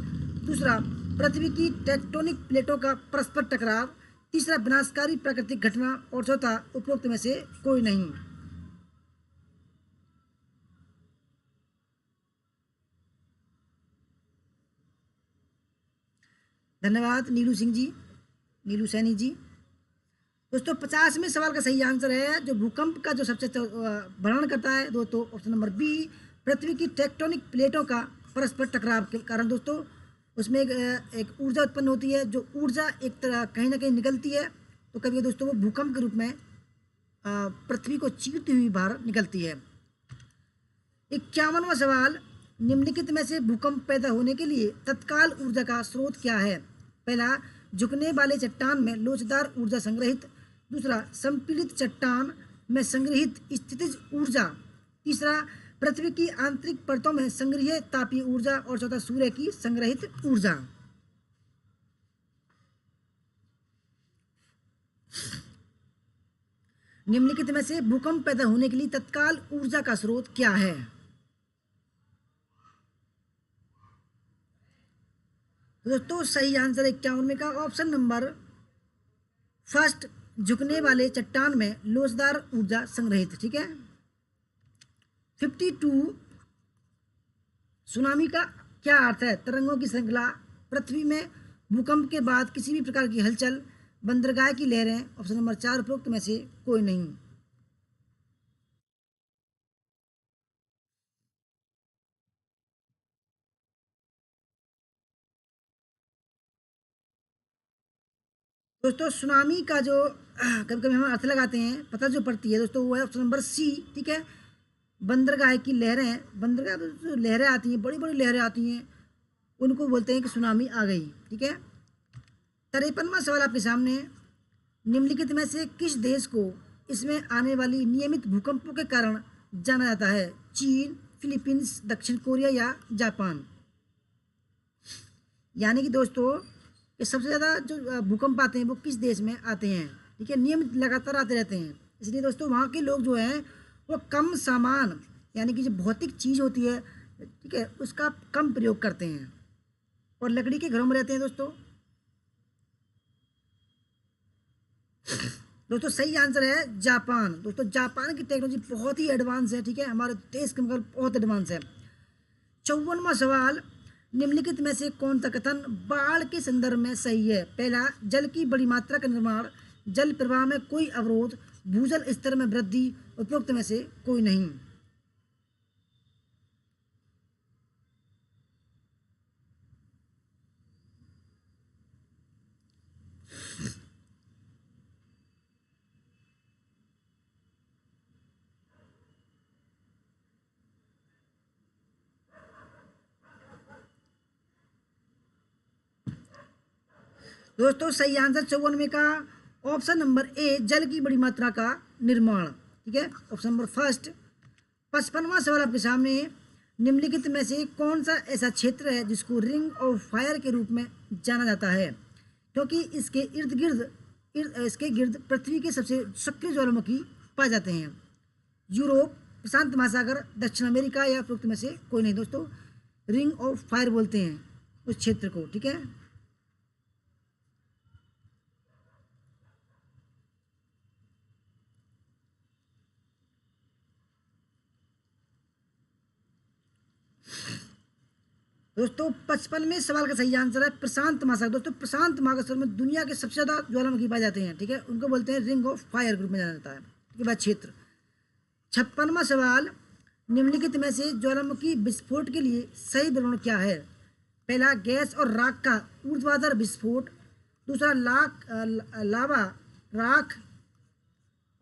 दूसरा, पृथ्वी की टेक्टोनिक प्लेटों का परस्पर टकराव। तीसरा, विनाशकारी प्राकृतिक घटना। और चौथा, उपरोक्त में से कोई नहीं? धन्यवाद नीलू सिंह जी, नीलू सैनी जी। दोस्तों 50वें सवाल का सही आंसर है जो भूकंप का जो सबसे वर्णन करता है दोस्तों ऑप्शन नंबर बी, पृथ्वी की टेक्टोनिक प्लेटों का परस्पर टकराव के कारण। दोस्तों उसमें एक ऊर्जा उत्पन्न होती है, जो ऊर्जा एक तरह कहीं ना कहीं निकलती है, तो कभी दोस्तों वो भूकंप के रूप में पृथ्वी को चीरती हुई बाहर निकलती है। 51वां सवाल, निम्नलिखित में से भूकंप पैदा होने के लिए तत्काल ऊर्जा का स्रोत क्या है? पहला, झुकने वाले चट्टान में लोचदार ऊर्जा संग्रहित। दूसरा, संपीड़ित चट्टान में संग्रहित स्थितिज ऊर्जा। तीसरा, पृथ्वी की आंतरिक परतों में संग्रहीत तापीय ऊर्जा। और चौथा, सूर्य की संग्रहित ऊर्जा। निम्नलिखित में से भूकंप पैदा होने के लिए तत्काल ऊर्जा का स्रोत क्या है? दोस्तों सही आंसर 51 में का ऑप्शन नंबर फर्स्ट, झुकने वाले चट्टान में लोचदार ऊर्जा संग्रहित, ठीक है। 52, सुनामी का क्या अर्थ है? तरंगों की श्रृंखला, पृथ्वी में भूकंप के बाद किसी भी प्रकार की हलचल, बंदरगाह की लहरें। ऑप्शन नंबर 4 उपरोक्त में से कोई नहीं? दोस्तों सुनामी का जो कभी कभी हम अर्थ लगाते हैं, पता जो पड़ती है दोस्तों, वो है ऑप्शन नंबर सी। ठीक है, बंदरगाह की लहरें, बंदरगाह पे जो लहरें आती हैं, बड़ी बड़ी लहरें आती हैं, उनको बोलते हैं कि सुनामी आ गई। ठीक है, 53वां सवाल आपके सामने। निम्नलिखित में से किस देश को इसमें आने वाली नियमित भूकंपों के कारण जाना जाता है? चीन, फिलीपींस, दक्षिण कोरिया या जापान? यानी कि दोस्तों ये सबसे ज़्यादा जो भूकंप आते हैं वो किस देश में आते हैं? ठीक है, नियमित लगातार आते रहते हैं, इसलिए दोस्तों वहाँ के लोग जो हैं वो कम सामान, यानी कि जो भौतिक चीज़ होती है, ठीक है, उसका कम प्रयोग करते हैं और लकड़ी के घरों में रहते हैं दोस्तों। दोस्तों सही आंसर है जापान। दोस्तों जापान की टेक्नोलॉजी बहुत ही एडवांस है। ठीक है, हमारे देश के मुकाबले बहुत एडवांस है। 54वां सवाल। निम्नलिखित में से कौन सा कथन बाढ़ के संदर्भ में सही है? पहला, जल की बड़ी मात्रा का निर्माण, जल प्रवाह में कोई अवरोध, भूजल स्तर में वृद्धि, उपरोक्त में से कोई नहीं। दोस्तों सही आंसर 54 का ऑप्शन नंबर ए, जल की बड़ी मात्रा का निर्माण। ठीक है, ऑप्शन नंबर फर्स्ट। 55वां सवाल आपके सामने। निम्नलिखित में से कौन सा ऐसा क्षेत्र है जिसको रिंग ऑफ फायर के रूप में जाना जाता है? क्योंकि इसके गिर्द पृथ्वी के सबसे सक्रिय ज्वालामुखी पाए जाते हैं। यूरोप, प्रशांत महासागर, दक्षिण अमेरिका या उपरोक्त में से कोई नहीं। दोस्तों रिंग ऑफ फायर बोलते हैं उस क्षेत्र को। ठीक है, दोस्तों 55वें सवाल का सही आंसर है प्रशांत महासागर। दोस्तों प्रशांत महासागर में दुनिया के सबसे ज़्यादा ज्वालामुखी पाए जाते हैं। ठीक है, उनको बोलते हैं रिंग ऑफ फायर ग्रुप में जाना जाता है। ठीक है, बाद क्षेत्र। 56वां सवाल। निम्नलिखित में से ज्वालामुखी विस्फोट के लिए सही विवरण क्या है? पहला, गैस और राख का ऊर्ध्वाधर विस्फोट। दूसरा, लावा, राख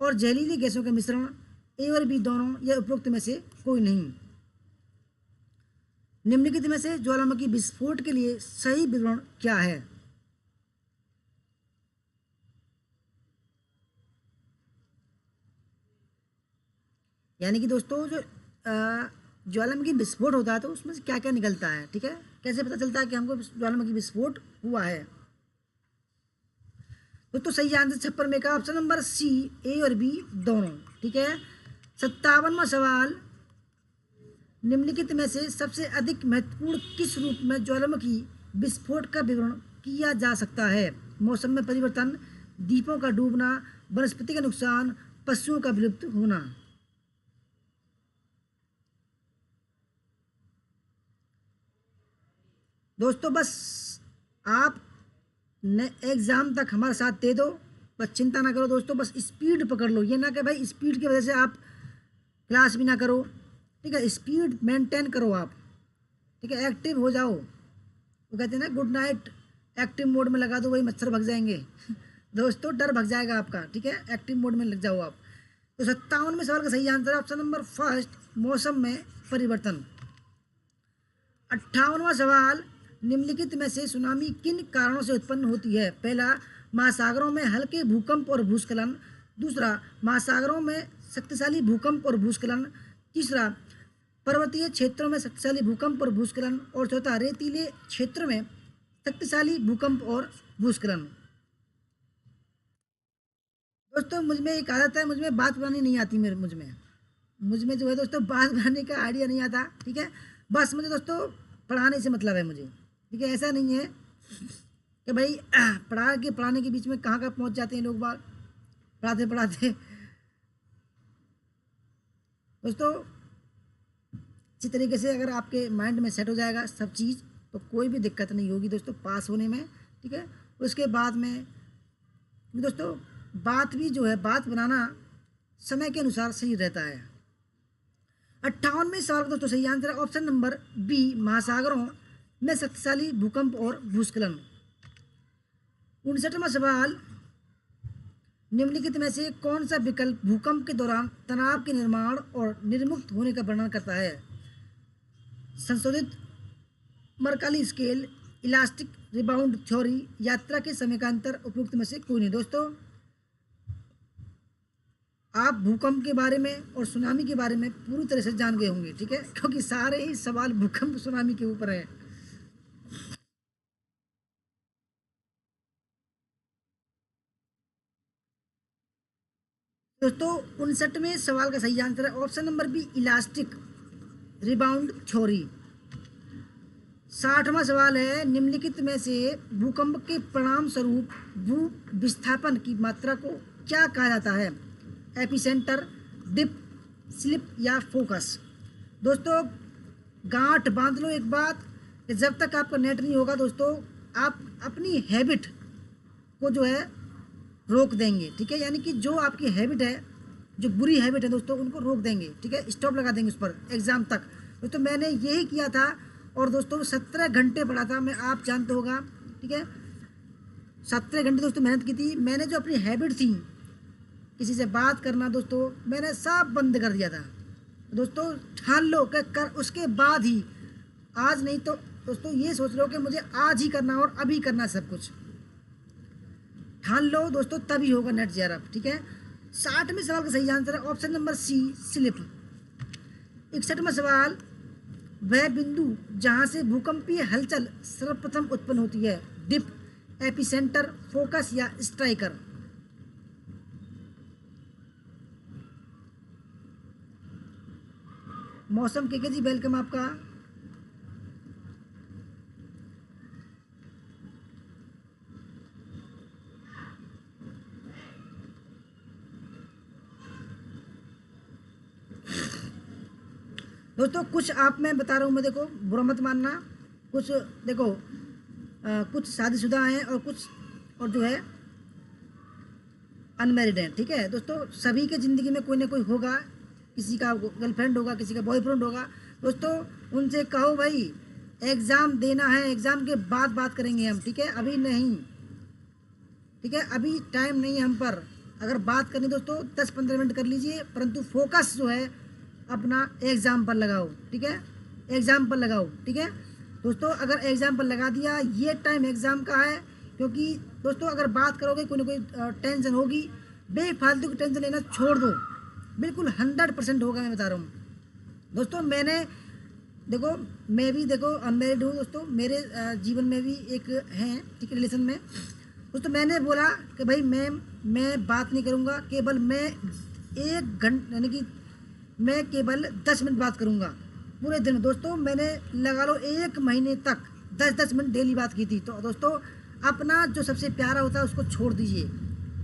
और जहरीली गैसों का मिश्रण। ए और बी दोनों, या उपरोक्त में से कोई नहीं। निम्नलिखित में से ज्वालामुखी विस्फोट के लिए सही विवरण क्या है? यानी कि दोस्तों जो ज्वालामुखी विस्फोट होता है तो उसमें से क्या क्या निकलता है? ठीक है, कैसे पता चलता है कि हमको ज्वालामुखी विस्फोट हुआ है? दोस्तों सही आंसर 56 का ऑप्शन नंबर सी, ए और बी दोनों। ठीक है, 57वां सवाल। निम्नलिखित में से सबसे अधिक महत्वपूर्ण किस रूप में ज्वालामुखी विस्फोट का विवरण किया जा सकता है? मौसम में परिवर्तन, द्वीपों का डूबना, वनस्पति का नुकसान, पशुओं का विलुप्त होना। दोस्तों बस आप एग्जाम तक हमारा साथ दे दो, बस चिंता ना करो दोस्तों, बस स्पीड पकड़ लो। ये ना कि भाई स्पीड की वजह से आप क्लास भी ना करो। ठीक है, स्पीड मेंटेन करो आप। ठीक है, एक्टिव हो जाओ। वो कहते हैं ना गुड नाइट, एक्टिव मोड में लगा दो, वही मच्छर भग जाएंगे दोस्तों डर भग जाएगा आपका। ठीक है, एक्टिव मोड में लग जाओ आप। तो 57वें सवाल का सही आंसर है ऑप्शन नंबर फर्स्ट, मौसम में परिवर्तन। 58वां सवाल। निम्नलिखित में से सुनामी किन कारणों से उत्पन्न होती है? पहला, महासागरों में हल्के भूकंप और भूस्खलन। दूसरा, महासागरों में शक्तिशाली भूकंप और भूस्खलन। तीसरा, पर्वतीय क्षेत्रों में शक्तिशाली भूकंप और भूस्खलन। और चौथा, रेतीले क्षेत्र में शक्तिशाली भूकंप और भूस्खलन। दोस्तों मुझ में एक आदत है, मुझ में बात बनानी नहीं आती। मुझ में जो है दोस्तों बात बनाने का आइडिया नहीं आता। ठीक है, बस मुझे दोस्तों पढ़ाने से मतलब है मुझे। ठीक है, ऐसा नहीं है कि भाई पढ़ाने के बीच में कहाँ कहाँ पहुँच जाते हैं लोग बाग पढ़ाते पढ़ाते। दोस्तों इसी तरीके से अगर आपके माइंड में सेट हो जाएगा सब चीज़ तो कोई भी दिक्कत नहीं होगी दोस्तों पास होने में। ठीक है, उसके बाद में दोस्तों बात भी जो है, बात बनाना समय के अनुसार सही रहता है। 58वें सवाल का दोस्तों सही आंसर है ऑप्शन नंबर बी, महासागरों में शक्तिशाली भूकंप और भूस्खलन। 59वां सवाल, निम्नलिखित में से कौन सा विकल्प भूकंप के दौरान तनाव के निर्माण और निर्मुक्त होने का वर्णन करता है? संशोधित मर्काली स्केल, इलास्टिक रिबाउंड थ्योरी, यात्रा के समय का अंतर, उपयुक्त में से कोई नहीं। दोस्तों आप भूकंप के बारे में और सुनामी के बारे में पूरी तरह से जान गए होंगे, ठीक है, क्योंकि सारे ही सवाल भूकंप सुनामी के ऊपर है। दोस्तों 59वें सवाल का सही आंसर है option number B, elastic rebound theory. 60वां सवाल है, निम्नलिखित में से भूकंप के परिणाम स्वरूप भू विस्थापन की मात्रा को क्या कहा जाता है? एपिसेंटर, डिप, स्लिप या फोकस। दोस्तों गांठ बांध लो एक बात कि जब तक आपका नेट नहीं होगा दोस्तों आप अपनी हैबिट को जो है रोक देंगे, ठीक है, यानी कि जो आपकी हैबिट है, जो बुरी हैबिट है दोस्तों, उनको रोक देंगे, ठीक है, स्टॉप लगा देंगे उस पर एग्ज़ाम तक। दोस्तों मैंने यही किया था और दोस्तों 17 घंटे पढ़ा था मैं, आप जानते होगा, ठीक है, 17 घंटे दोस्तों मेहनत की थी। मैंने जो अपनी हैबिट थी किसी से बात करना दोस्तों, मैंने सब बंद कर दिया था। दोस्तों ठान लो कि कर उसके बाद ही, आज नहीं तो दोस्तों ये सोच लो कि मुझे आज ही करना और अभी करना सब कुछ, ठान लो दोस्तों, तभी होगा नेट जेआरएफ, ठीक है। 60वें सवाल का सही आंसर है ऑप्शन नंबर सी, स्लिप। 61वां सवाल, वह बिंदु जहां से भूकंपीय हलचल सर्वप्रथम उत्पन्न होती है? डिप, एपिसेंटर, फोकस या स्ट्राइकर। मौसम के जी वेलकम आपका। दोस्तों कुछ आप मैं बता रहा हूँ मैं, देखो बुरा मत मानना, कुछ देखो कुछ शादीशुदा हैं और कुछ और जो है अनमैरिड हैं, ठीक है। दोस्तों सभी के ज़िंदगी में कोई ना कोई होगा, किसी का गर्लफ्रेंड होगा, किसी का बॉयफ्रेंड होगा। दोस्तों उनसे कहो भाई एग्ज़ाम देना है, एग्ज़ाम के बाद बात करेंगे हम, ठीक है, अभी नहीं, ठीक है, अभी टाइम नहीं है हम पर। अगर बात करनी दोस्तों 10-15 मिनट कर लीजिए, परंतु फोकस जो है अपना एग्ज़ाम पर लगाओ, ठीक है, एग्ज़ाम पर लगाओ, ठीक है। दोस्तों अगर एग्ज़ाम पर लगा दिया, ये टाइम एग्ज़ाम का है, क्योंकि दोस्तों अगर बात करोगे कोई ना कोई टेंशन होगी, बेफालतू की टेंशन लेना छोड़ दो, बिल्कुल 100% होगा, मैं बता रहा हूँ। दोस्तों मैंने देखो, मैं भी देखो अनमैरिड हूँ दोस्तों, मेरे जीवन में भी एक हैं, ठीक है, रिलेशन में। दोस्तों मैंने बोला कि भाई मैं बात नहीं करूँगा, केवल मैं 1 घंटे यानी कि मैं केवल 10 मिनट बात करूंगा पूरे दिन। दोस्तों मैंने लगा लो 1 महीने तक 10-10 मिनट डेली बात की थी। तो दोस्तों अपना जो सबसे प्यारा होता है उसको छोड़ दीजिए,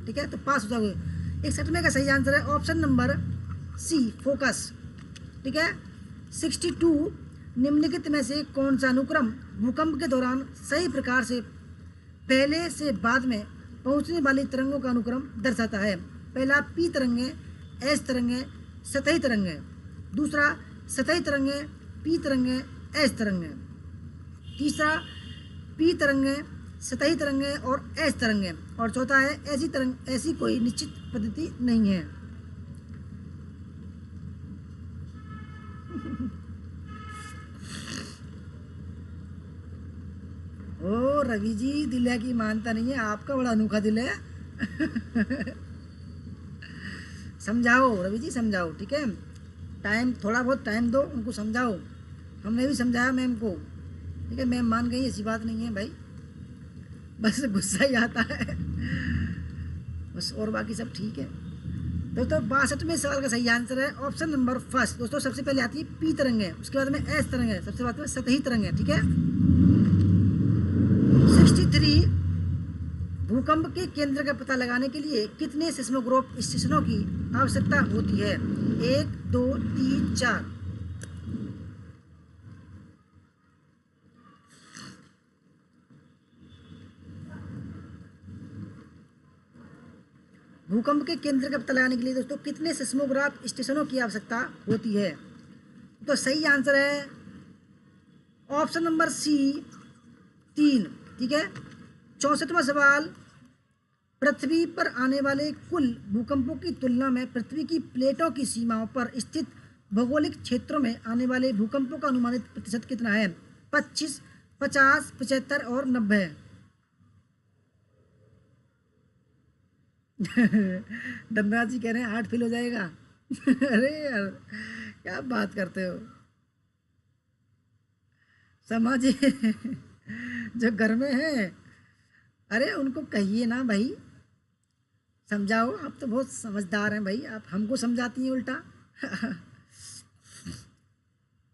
ठीक है, तो पास हो जाओगे। 61वें का सही आंसर है ऑप्शन नंबर सी, फोकस, ठीक है। 62, निम्नलिखित में से कौन सा अनुक्रम भूकंप के दौरान सही प्रकार से पहले से बाद में पहुंचने वाली तरंगों का अनुक्रम दर्शाता है? पहला पी तरंगें, एस तरंगें, सतही तरंगें। दूसरा सतही तरंगें, पी तरंगें, एस तरंगें। तीसरा पी तरंगें, सतही तरंगें और एस तरंगें। और चौथा है ऐसी कोई निश्चित पद्धति नहीं है। ओ रवि जी, दिल है कि मानता नहीं है, आपका बड़ा अनोखा दिल है। समझाओ रवि जी, समझाओ, ठीक है, टाइम थोड़ा बहुत टाइम दो, उनको समझाओ। हमने भी समझाया मैम को, ठीक है, मैम मान गई, ऐसी बात नहीं है भाई, बस गुस्सा ही आता है बस, और बाकी सब ठीक है। दोस्तों 62वें सवाल का सही आंसर है ऑप्शन नंबर फर्स्ट। दोस्तों सबसे पहले आती है पी तरंगें, उसके बाद में एस तरंगें, सबसे बाद में सतही तरंगें, ठीक है। 63, भूकंप के केंद्र का पता लगाने के लिए कितने सिस्मोग्राफ स्टेशनों की आवश्यकता होती है? 1, 2, 3, 4। भूकंप के केंद्र का पता लगाने के लिए दोस्तों कितने सिस्मोग्राफ स्टेशनों की आवश्यकता होती है? तो सही आंसर है ऑप्शन नंबर सी, 3, ठीक है। 64वां सवाल, पृथ्वी पर आने वाले कुल भूकंपों की तुलना में पृथ्वी की प्लेटों की सीमाओं पर स्थित भौगोलिक क्षेत्रों में आने वाले भूकंपों का अनुमानित प्रतिशत कितना है? 25, 50, 75 और 90। धनराज जी कह रहे हैं 8 फेल हो जाएगा। अरे यार क्या बात करते हो शर्मा जी। जो घर में है, अरे उनको कहिए ना भाई, समझाओ। आप तो बहुत समझदार हैं भाई, आप हमको समझाती हैं उल्टा।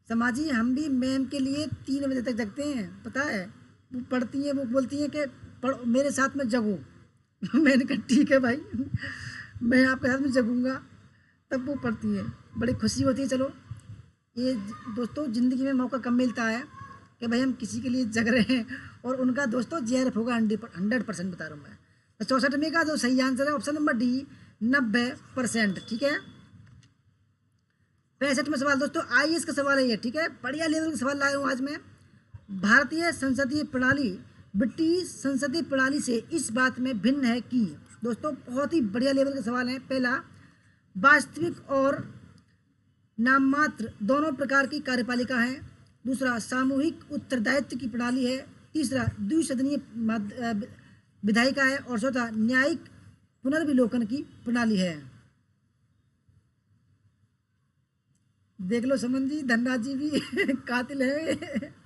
शर्मा जी हम भी मैम के लिए 3 बजे तक जगते हैं, पता है। वो पढ़ती हैं, वो बोलती हैं कि पढ़ो मेरे साथ में जगो। मैंने कहा ठीक है भाई, मैं आपके साथ में जगूंगा। तब वो पढ़ती हैं, बड़ी खुशी होती है। चलो ये दोस्तों ज़िंदगी में मौका कम मिलता है कि भाई हम किसी के लिए जग रहे हैं, और उनका दोस्तों JRF होगा 100%, बता रहा हूँ मैं। तो 64 में का जो सही आंसर है ऑप्शन नंबर डी, 90%। ठीक है। 65 में सवाल दोस्तों IAS का सवाल है ये। ठीक है, बढ़िया लेवल का सवाल लाया हूँ आज मैं। भारतीय संसदीय प्रणाली ब्रिटिश संसदीय प्रणाली से इस बात में भिन्न है कि, दोस्तों बहुत ही बढ़िया लेवल के सवाल हैं। पहला, वास्तविक और नाममात्र दोनों प्रकार की कार्यपालिका है। दूसरा, सामूहिक उत्तरदायित्व की प्रणाली है। तीसरा, द्विसदनीय विधायिका है। और चौथा, न्यायिक पुनर्विलोकन की प्रणाली है। देख लो समन जी, धनराज जी भी कातिल है।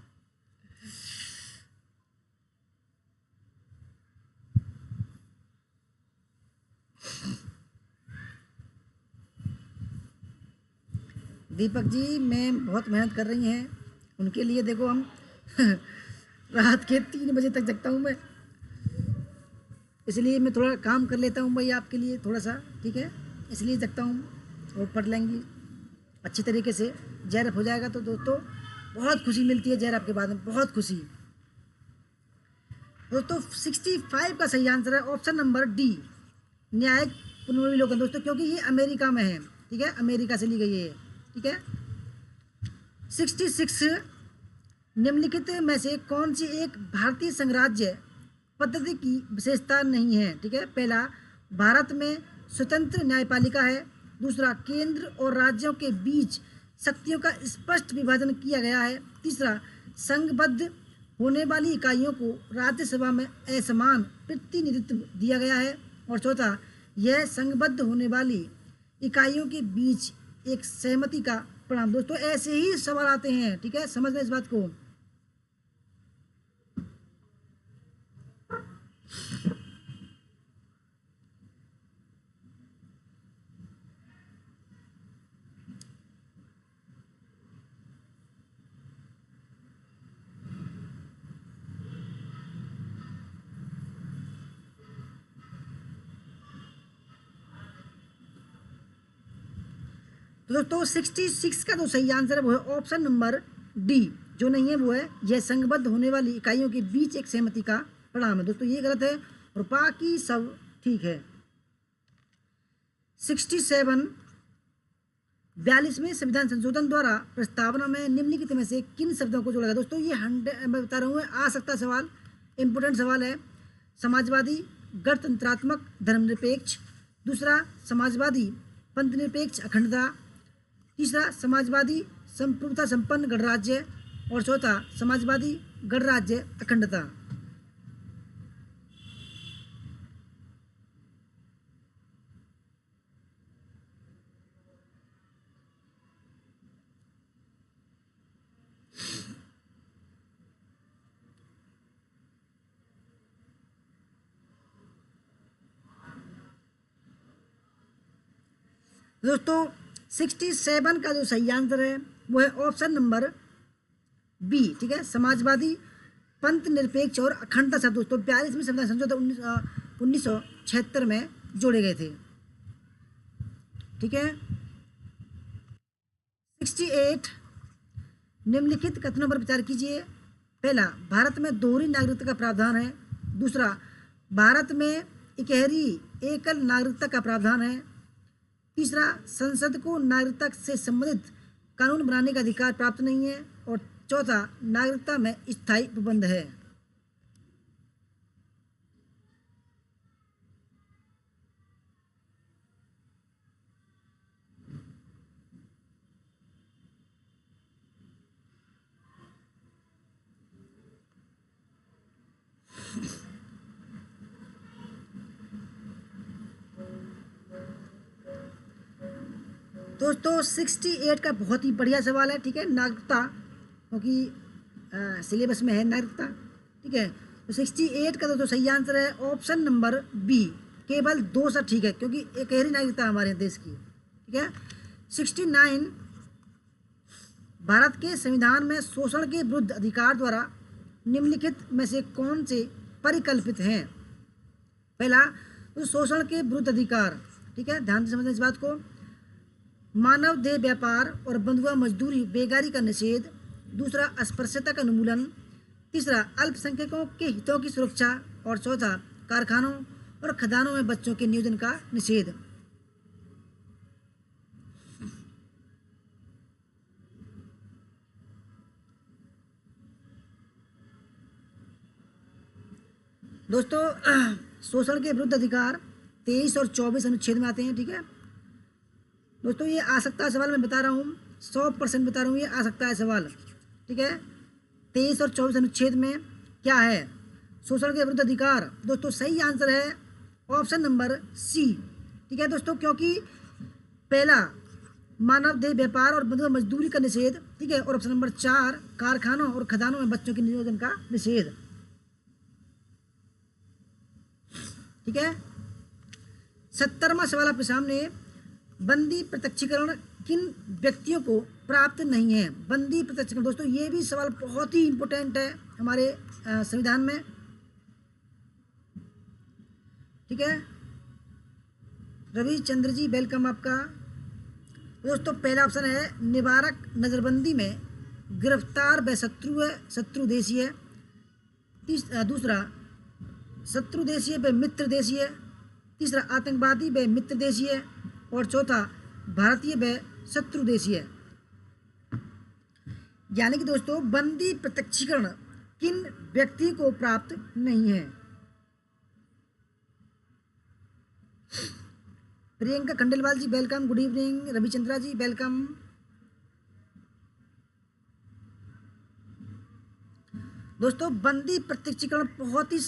दीपक जी मैम बहुत मेहनत कर रही हैं, उनके लिए देखो हम रात के 3 बजे तक जगता हूँ मैं, इसलिए मैं थोड़ा काम कर लेता हूँ भाई आपके लिए थोड़ा सा। ठीक है, इसलिए जगता हूँ। वो पढ़ लेंगी अच्छी तरीके से, JRF हो जाएगा तो दोस्तों बहुत खुशी मिलती है JRF के बाद में, बहुत खुशी। दोस्तों 65 का सही आंसर है ऑप्शन नंबर डी, न्यायिक पुनर्विलोकन। दोस्तों क्योंकि ये अमेरिका में है, ठीक है, अमेरिका से ली गई है। ठीक है। 66, निम्नलिखित में से कौन सी एक भारतीय संघराज्य पद्धति की विशेषता नहीं है? ठीक है, पहला, भारत में स्वतंत्र न्यायपालिका है। दूसरा, केंद्र और राज्यों के बीच शक्तियों का स्पष्ट विभाजन किया गया है। तीसरा, संघबद्ध होने वाली इकाइयों को राज्यसभा में असमान प्रतिनिधित्व दिया गया है। और चौथा, यह संघबद्ध होने वाली इकाइयों के बीच एक सहमति का परिणाम। दोस्तों ऐसे ही सवाल आते हैं, ठीक है, समझना इस बात को। तो दोस्तों 66 का जो सही आंसर है वो है ऑप्शन नंबर डी, जो नहीं है वो है यह संघबद्ध होने वाली इकाइयों के बीच एक सहमति का परिणाम है। दोस्तों ये गलत है और बाकी सब ठीक है। 67, 42वें संविधान संशोधन द्वारा प्रस्तावना में निम्नलिखित में से किन शब्दों को जोड़ा गया? दोस्तों ये 100 मैं बता रहा हूँ आ सकता सवाल, इंपोर्टेंट सवाल है। समाजवादी, गणतंत्रात्मक, धर्मनिरपेक्ष। दूसरा, समाजवादी पंथनिरपेक्ष अखंडता। तीसरा, समाजवादी संप्रभुता संपन्न गणराज्य। और चौथा, समाजवादी गणराज्य अखंडता। दोस्तों 67 का जो सही आंसर है वो है ऑप्शन नंबर बी, ठीक है, समाजवादी पंथ निरपेक्ष और अखंडता शब्द दोस्तों 42वें संविधान संशोधन 1976 में जोड़े गए थे। ठीक है। 68, निम्नलिखित कथनों पर विचार कीजिए। पहला, भारत में दोहरी नागरिकता का प्रावधान है। दूसरा, भारत में इकहरी एकल नागरिकता का प्रावधान है। तीसरा, संसद को नागरिकता से संबंधित कानून बनाने का अधिकार प्राप्त नहीं है। और चौथा, नागरिकता में स्थायी उपबंध है। दोस्तों 68 का बहुत ही बढ़िया सवाल है, ठीक है, नागरिकता, क्योंकि सिलेबस में है नागरिकता, ठीक है। तो 68 का दोस्तों सही आंसर है ऑप्शन नंबर बी, केवल 2 सा ठीक है, क्योंकि एक ही नागरिकता हमारे देश की, ठीक है। 69, भारत के संविधान में शोषण के विरुद्ध अधिकार द्वारा निम्नलिखित में से कौन से परिकल्पित हैं? पहला, तो शोषण के विरुद्ध अधिकार, ठीक है, ध्यान से समझना इस बात को। मानव देह व्यापार और बंधुआ मजदूरी बेगारी का निषेध। दूसरा, अस्पृश्यता का उन्मूलन। तीसरा, अल्पसंख्यकों के हितों की सुरक्षा। और चौथा, कारखानों और खदानों में बच्चों के नियोजन का निषेध। दोस्तों शोषण के विरुद्ध अधिकार 23 और 24 अनुच्छेद में आते हैं, ठीक है। दोस्तों ये आ सकता है सवाल, मैं बता रहा हूँ 100% बता रहा हूँ, ये आ सकता है सवाल, ठीक है। 23 और 24 अनुच्छेद में क्या है? शोषण के विरुद्ध अधिकार। दोस्तों सही आंसर है ऑप्शन नंबर सी, ठीक है दोस्तों, क्योंकि पहला मानव देह व्यापार और बंधुआ मजदूरी का निषेध, ठीक है, और ऑप्शन नंबर 4 कारखानों और खदानों में बच्चों के नियोजन का निषेध, ठीक है। 70वां सवाल आपके सामने, बंदी प्रत्यक्षीकरण किन व्यक्तियों को प्राप्त नहीं है? बंदी प्रत्यक्षीकरण, दोस्तों ये भी सवाल बहुत ही इंपॉर्टेंट है हमारे संविधान में, ठीक है। रविचंद्र जी वेलकम आपका। दोस्तों पहला ऑप्शन है निवारक नजरबंदी में गिरफ्तार व शत्रु देशी है। दूसरा, शत्रु देशीय व मित्र देशीय। तीसरा, आतंकवादी व मित्र देशीय। और चौथा, भारतीय व शत्रु देशीय। यानी कि दोस्तों बंदी प्रत्यक्षीकरण किन व्यक्ति को प्राप्त नहीं है? प्रियंका खंडेलवाल जी वेलकम, गुड इवनिंग। रविचंद्रा जी वेलकम। दोस्तों बंदी प्रत्यक्षीकरण बहुत ही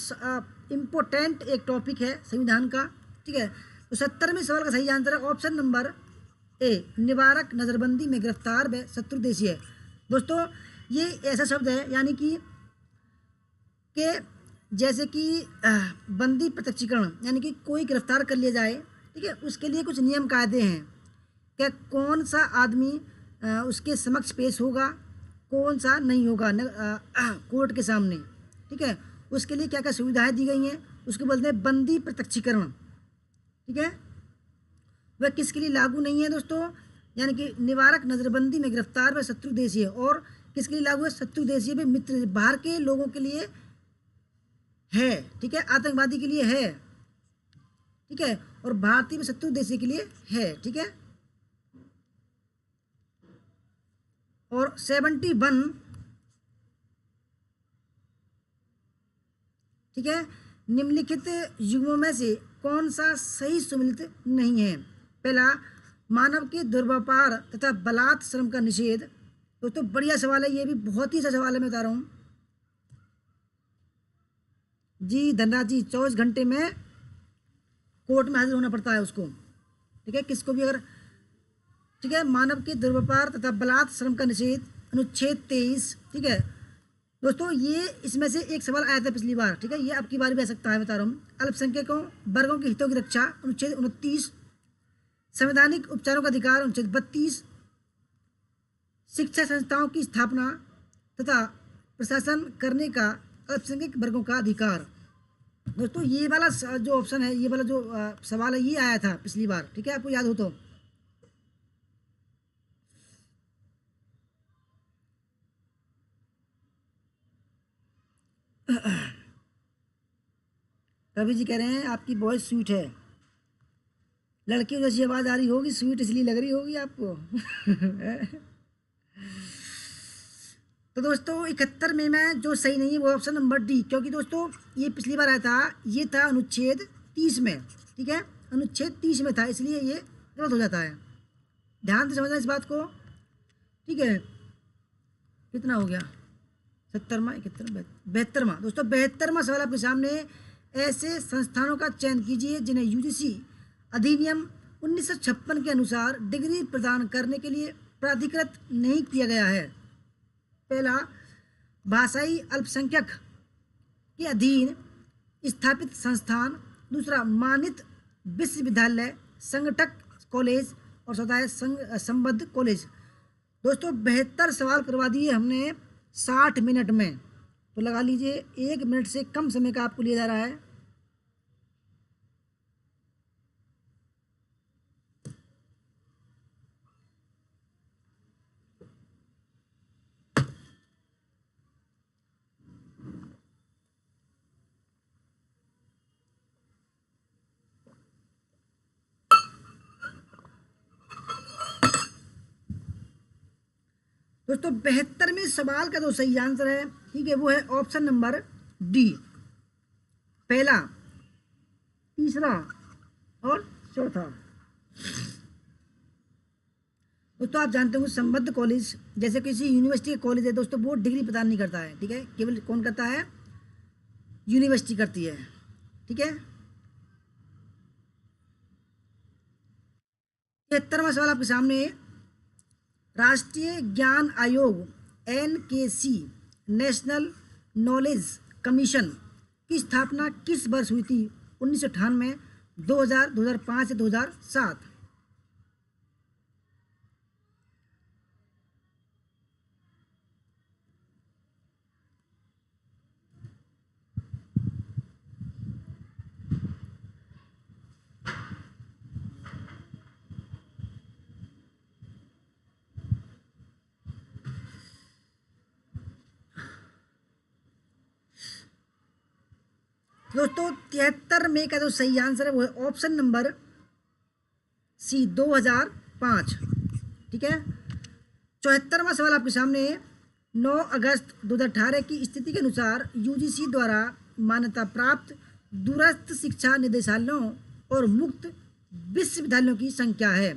इम्पोर्टेंट एक टॉपिक है संविधान का, ठीक है। तो 70वें सवाल का सही आंसर है ऑप्शन नंबर ए, निवारक नजरबंदी में गिरफ्तार व शत्रु देशी है। दोस्तों ये ऐसा शब्द है यानी कि जैसे कि बंदी प्रत्यक्षीकरण यानी कि कोई गिरफ्तार कर लिया जाए, ठीक है, उसके लिए कुछ नियम कायदे हैं कि कौन सा आदमी उसके समक्ष पेश होगा, कौन सा नहीं होगा कोर्ट के सामने, ठीक है, उसके लिए क्या क्या सुविधाएं दी गई हैं, उसको बोलते हैं बंदी प्रत्यक्षीकरण, ठीक है। वह किसके लिए लागू नहीं है दोस्तों? यानी कि निवारक नजरबंदी में गिरफ्तार व शत्रु देशी है। और किसके लिए लागू है? शत्रु देशी में मित्र, बाहर के लोगों के लिए है, ठीक है, आतंकवादी के लिए है, ठीक है, और भारतीय व शत्रु देशी के लिए है, ठीक है। और 71, ठीक है, निम्नलिखित युग्मों में से कौन सा सही सम्मिलित नहीं है? पहला, मानव के दुर्व्यापार तथा बलात् श्रम का निषेध। दोस्तों बढ़िया सवाल है, ये भी बहुत ही अच्छा सवाल है, मैं बता रहा हूँ जी। धनराज जी 24 घंटे में कोर्ट में हाजिर होना पड़ता है उसको, ठीक है, किसको भी अगर, ठीक है। मानव के दुर्व्यापार तथा बलात् श्रम का निषेध, अनुच्छेद 23, ठीक है। दोस्तों ये इसमें से एक सवाल आया था पिछली बार, ठीक है, ये आपकी बार भी आ सकता है, बता रहा हूँ। अल्पसंख्यकों वर्गों के हितों की रक्षा, अनुच्छेद 29। संवैधानिक उपचारों का अधिकार, अनुच्छेद 32। शिक्षा संस्थाओं की स्थापना तथा प्रशासन करने का अल्पसंख्यक वर्गों का अधिकार। दोस्तों ये वाला जो ऑप्शन है, ये वाला जो सवाल है, ये आया था पिछली बार, ठीक है, आपको याद हो तो। रवि जी कह रहे हैं आपकी वॉइस स्वीट है, लड़कियों जैसी आवाज आ रही होगी, स्वीट इसलिए लग रही होगी आपको। तो दोस्तों 71 में जो सही नहीं है वो ऑप्शन नंबर डी, क्योंकि दोस्तों ये पिछली बार आया था, ये था अनुच्छेद 30 में, ठीक है, अनुच्छेद 30 में था, इसलिए ये गलत हो जाता है। ध्यान से समझना इस बात को, ठीक है। कितना हो गया? 70वां, 71, 72वां। दोस्तों 72वां सवाल आपके सामने, ऐसे संस्थानों का चयन कीजिए जिन्हें यूजीसी अधिनियम 1956 के अनुसार डिग्री प्रदान करने के लिए प्राधिकृत नहीं किया गया है। पहला, भाषाई अल्पसंख्यक के अधीन स्थापित संस्थान। दूसरा, मानित विश्वविद्यालय, संगठक कॉलेज। और चौथा है संबद्ध कॉलेज। दोस्तों 72 सवाल करवा दिए हमने 60 मिनट में, तो लगा लीजिए 1 मिनट से कम समय का आपको लिया जा रहा है। दोस्तों 72वें सवाल का जो सही आंसर है, ठीक है, वो है ऑप्शन नंबर डी, पहला, तीसरा और चौथा। दोस्तों आप जानते हो संबद्ध कॉलेज जैसे किसी यूनिवर्सिटी का कॉलेज है दोस्तों, वो डिग्री प्रदान नहीं करता है, ठीक है, केवल कौन करता है, यूनिवर्सिटी करती है, ठीक है। 73वां सवाल आपके सामने, राष्ट्रीय ज्ञान आयोग NKC नेशनल नॉलेज कमीशन की स्थापना किस वर्ष हुई थी? 1998, 2000, 2005 या 2007? दोस्तों 73 में का जो सही आंसर है वो है ऑप्शन नंबर सी, 2005, ठीक है। 74वां सवाल आपके सामने, 9 अगस्त 2018 की स्थिति के अनुसार UGC द्वारा मान्यता प्राप्त दूरस्थ शिक्षा निदेशालयों और मुक्त विश्वविद्यालयों की संख्या है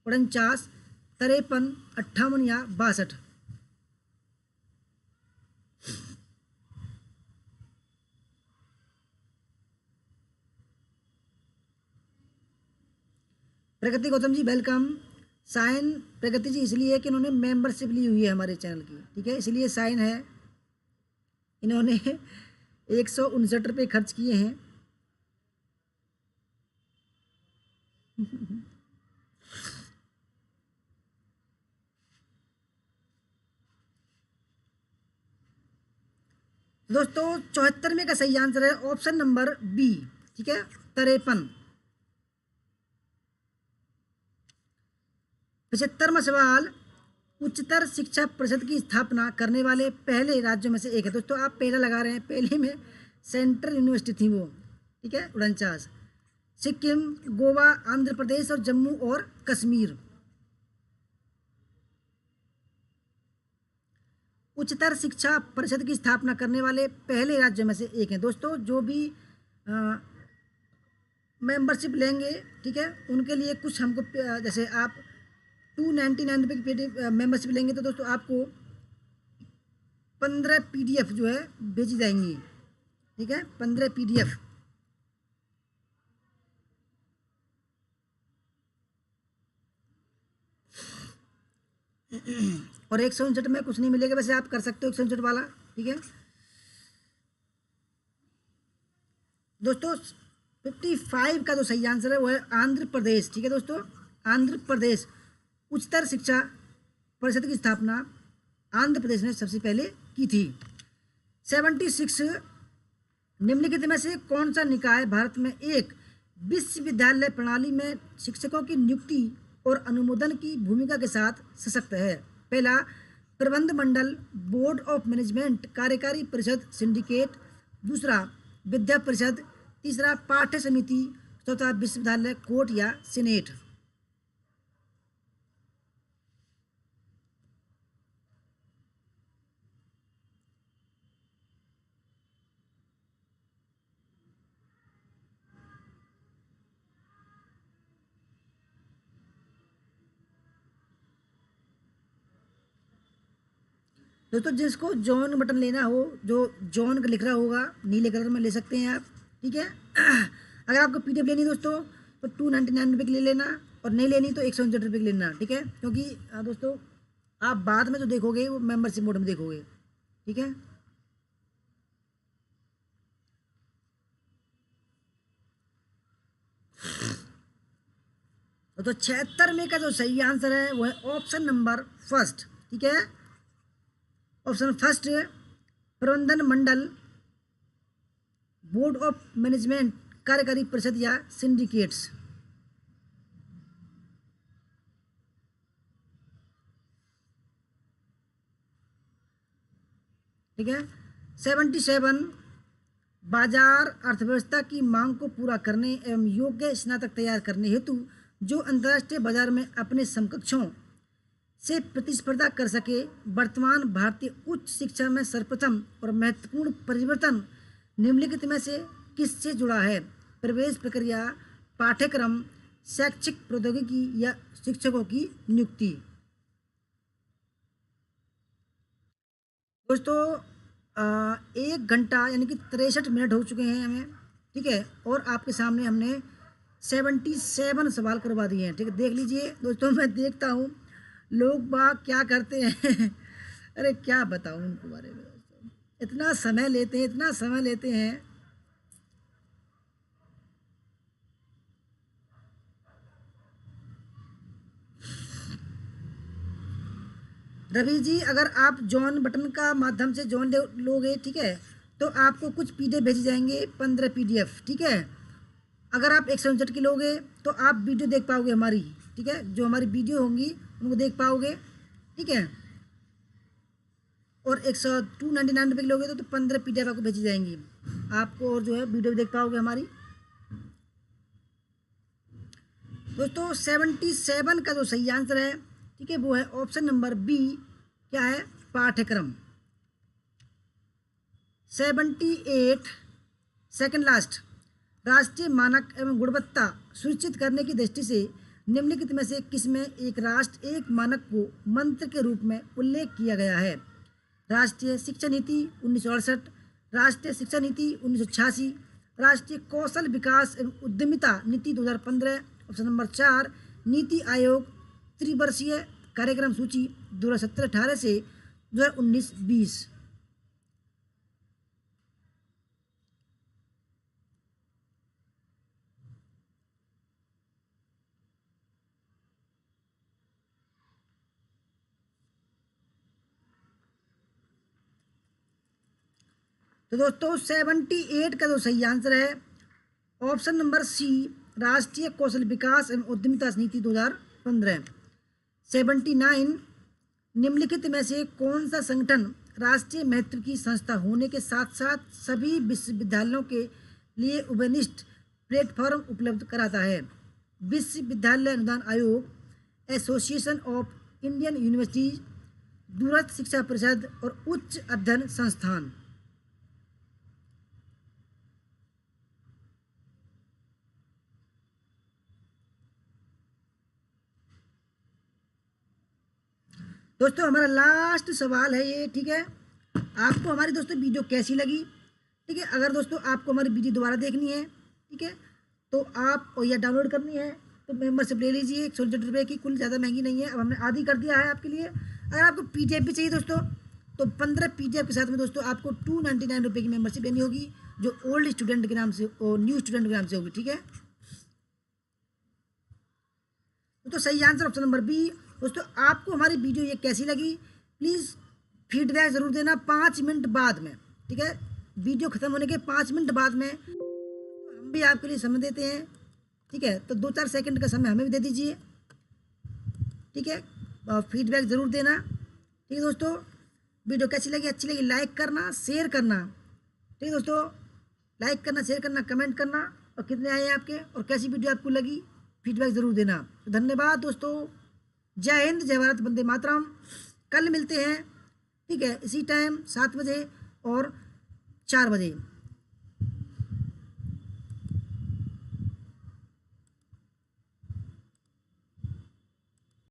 49, 53, 58 या 62? प्रगति गौतम जी वेलकम। साइन प्रगति जी इसलिए कि इन्होंने मेंबरशिप ली हुई है हमारे चैनल की, ठीक है, इसलिए साइन है। इन्होंने 159 रुपये खर्च किए हैं। दोस्तों 74 में का सही आंसर है ऑप्शन नंबर बी, ठीक है, 53। 75वां सवाल, उच्चतर शिक्षा परिषद की स्थापना करने वाले पहले राज्यों में से एक है। दोस्तों आप पहला लगा रहे हैं, पहले में सेंट्रल यूनिवर्सिटी थी वो, ठीक है, 49, सिक्किम, गोवा, आंध्र प्रदेश और जम्मू और कश्मीर। उच्चतर शिक्षा परिषद की स्थापना करने वाले पहले राज्यों में से एक है। दोस्तों जो भी मेंबरशिप लेंगे, ठीक है, उनके लिए कुछ हमको जैसे आप 299 रुपये की मेंबरशिप लेंगे तो दोस्तों आपको 15 PDF जो है भेजी जाएंगी, ठीक है, 15 PDF। और 159 में कुछ नहीं मिलेगा, वैसे आप कर सकते हो 159 वाला, ठीक है। दोस्तों 55 का जो सही आंसर है वो है आंध्र प्रदेश, ठीक है दोस्तों, आंध्र प्रदेश। उच्चतर शिक्षा परिषद की स्थापना आंध्र प्रदेश ने सबसे पहले की थी। 76, निम्नलिखित में से कौन सा निकाय भारत में एक विश्वविद्यालय प्रणाली में शिक्षकों की नियुक्ति और अनुमोदन की भूमिका के साथ सशक्त है? पहला, प्रबंध मंडल, बोर्ड ऑफ मैनेजमेंट, कार्यकारी परिषद, सिंडिकेट। दूसरा, विद्या परिषद। तीसरा, पाठ्य समिति। चौथा, विश्वविद्यालय कोर्ट या सीनेट। दोस्तों जिसको जॉन बटन लेना हो, जो जॉन का लिख रहा होगा नीले कलर में, ले सकते हैं आप, ठीक है। अगर आपको PDF लेनी है दोस्तों तो 299 की ले लेना, और नहीं लेनी तो 169 की लेना, ठीक है। क्योंकि दोस्तों आप बाद में जो देखोगे वो मेंबरशिप मोड में देखोगे, ठीक है। तो 76 में का जो सही आंसर है वो है ऑप्शन नंबर फर्स्ट, ठीक है। ऑप्शन फर्स्ट, प्रबंधन मंडल, बोर्ड ऑफ मैनेजमेंट, कार्यकारी परिषद या सिंडिकेट्स। ठीक है। 77, बाजार अर्थव्यवस्था की मांग को पूरा करने एवं योग्य स्नातक तैयार करने हेतु जो अंतर्राष्ट्रीय बाजार में अपने समकक्षों से प्रतिस्पर्धा कर सके, वर्तमान भारतीय उच्च शिक्षा में सर्वप्रथम और महत्वपूर्ण परिवर्तन निम्नलिखित में से किससे जुड़ा है? प्रवेश प्रक्रिया, पाठ्यक्रम, शैक्षिक प्रौद्योगिकी या शिक्षकों की नियुक्ति। दोस्तों 1 घंटा यानी कि 63 मिनट हो चुके हैं हमें, ठीक है। और आपके सामने हमने 77 सवाल करवा दिए हैं, ठीक है। देख लीजिए दोस्तों, मैं देखता हूँ लोग बाग क्या करते हैं अरे क्या बताऊँ उनके बारे में दोस्तों, इतना समय लेते हैं, इतना समय लेते हैं। रवि जी, अगर आप जॉइन बटन का माध्यम से जॉइन लोगे, ठीक है, तो आपको कुछ पीडीएफ भेजे जाएंगे, 15 पीडीएफ, ठीक है। अगर आप 159 की लोगे तो आप वीडियो देख पाओगे हमारी, ठीक है, जो हमारी वीडियो होंगी उनको देख पाओगे, ठीक है। और 299 की लोगे तो 15 पीडीएफ आपको भेजी जाएंगी आपको, और जो है वीडियो देख पाओगे हमारी। दोस्तों 77 का जो सही आंसर है, ठीक है, वो है ऑप्शन नंबर बी, क्या है? पाठ्यक्रम। 78, सेकंड लास्ट, राष्ट्रीय मानक एवं गुणवत्ता सुनिश्चित करने की दृष्टि से निम्नलिखित में से किसमें एक राष्ट्र एक मानक को मंत्र के रूप में उल्लेख किया गया है? राष्ट्रीय शिक्षा नीति 1968, राष्ट्रीय शिक्षा नीति 1986, राष्ट्रीय कौशल विकास एवं उद्यमिता नीति 2015, ऑप्शन नंबर 4, नीति आयोग त्रिवर्षीय कार्यक्रम सूची 2017-18 से 2019-20। तो दोस्तों 78 का जो सही आंसर है ऑप्शन नंबर सी, राष्ट्रीय कौशल विकास एवं उद्यमिता नीति 2015। 79, निम्नलिखित में से कौन सा संगठन राष्ट्रीय महत्व की संस्था होने के साथ साथ सभी विश्वविद्यालयों के लिए उभयनिष्ठ प्लेटफॉर्म उपलब्ध कराता है? विश्वविद्यालय अनुदान आयोग, एसोसिएशन ऑफ इंडियन यूनिवर्सिटीज, दूरस्थ शिक्षा परिषद और उच्च अध्ययन संस्थान। दोस्तों हमारा लास्ट सवाल है ये, ठीक है। आपको हमारी दोस्तों वीडियो कैसी लगी, ठीक है। अगर दोस्तों आपको हमारी वीडियो दोबारा देखनी है, ठीक है, तो आप या डाउनलोड करनी है तो मेंबरशिप ले लीजिए, 169 रुपये की, कुल ज़्यादा महंगी नहीं है, अब हमने आधी कर दिया है आपके लिए। अगर आपको पीडीएफ भी चाहिए दोस्तों तो 15 पीडीएफ के साथ में दोस्तों आपको 299 रुपये की मेंबरशिप लेनी होगी, जो ओल्ड स्टूडेंट के नाम से और न्यू स्टूडेंट के नाम से होगी, ठीक है। तो सही आंसर ऑप्शन नंबर बी। दोस्तों आपको हमारी वीडियो ये कैसी लगी, प्लीज़ फीडबैक ज़रूर देना 5 मिनट बाद में, ठीक है। वीडियो ख़त्म होने के 5 मिनट बाद में हम भी आपके लिए समय देते हैं, ठीक है। तो 2-4 सेकंड का समय हमें भी दे दीजिए, ठीक है। और फीडबैक ज़रूर देना, ठीक है दोस्तों। वीडियो कैसी लगी, अच्छी लगी, लाइक करना, शेयर करना, ठीक है दोस्तों। लाइक करना, शेयर करना, कमेंट करना, और कितने आए आपके और कैसी वीडियो आपको लगी, फीडबैक ज़रूर देना। तो धन्यवाद दोस्तों, जय हिंद, जय भारत, वंदे मातरम। कल मिलते हैं, ठीक है, इसी टाइम 7 बजे और 4 बजे।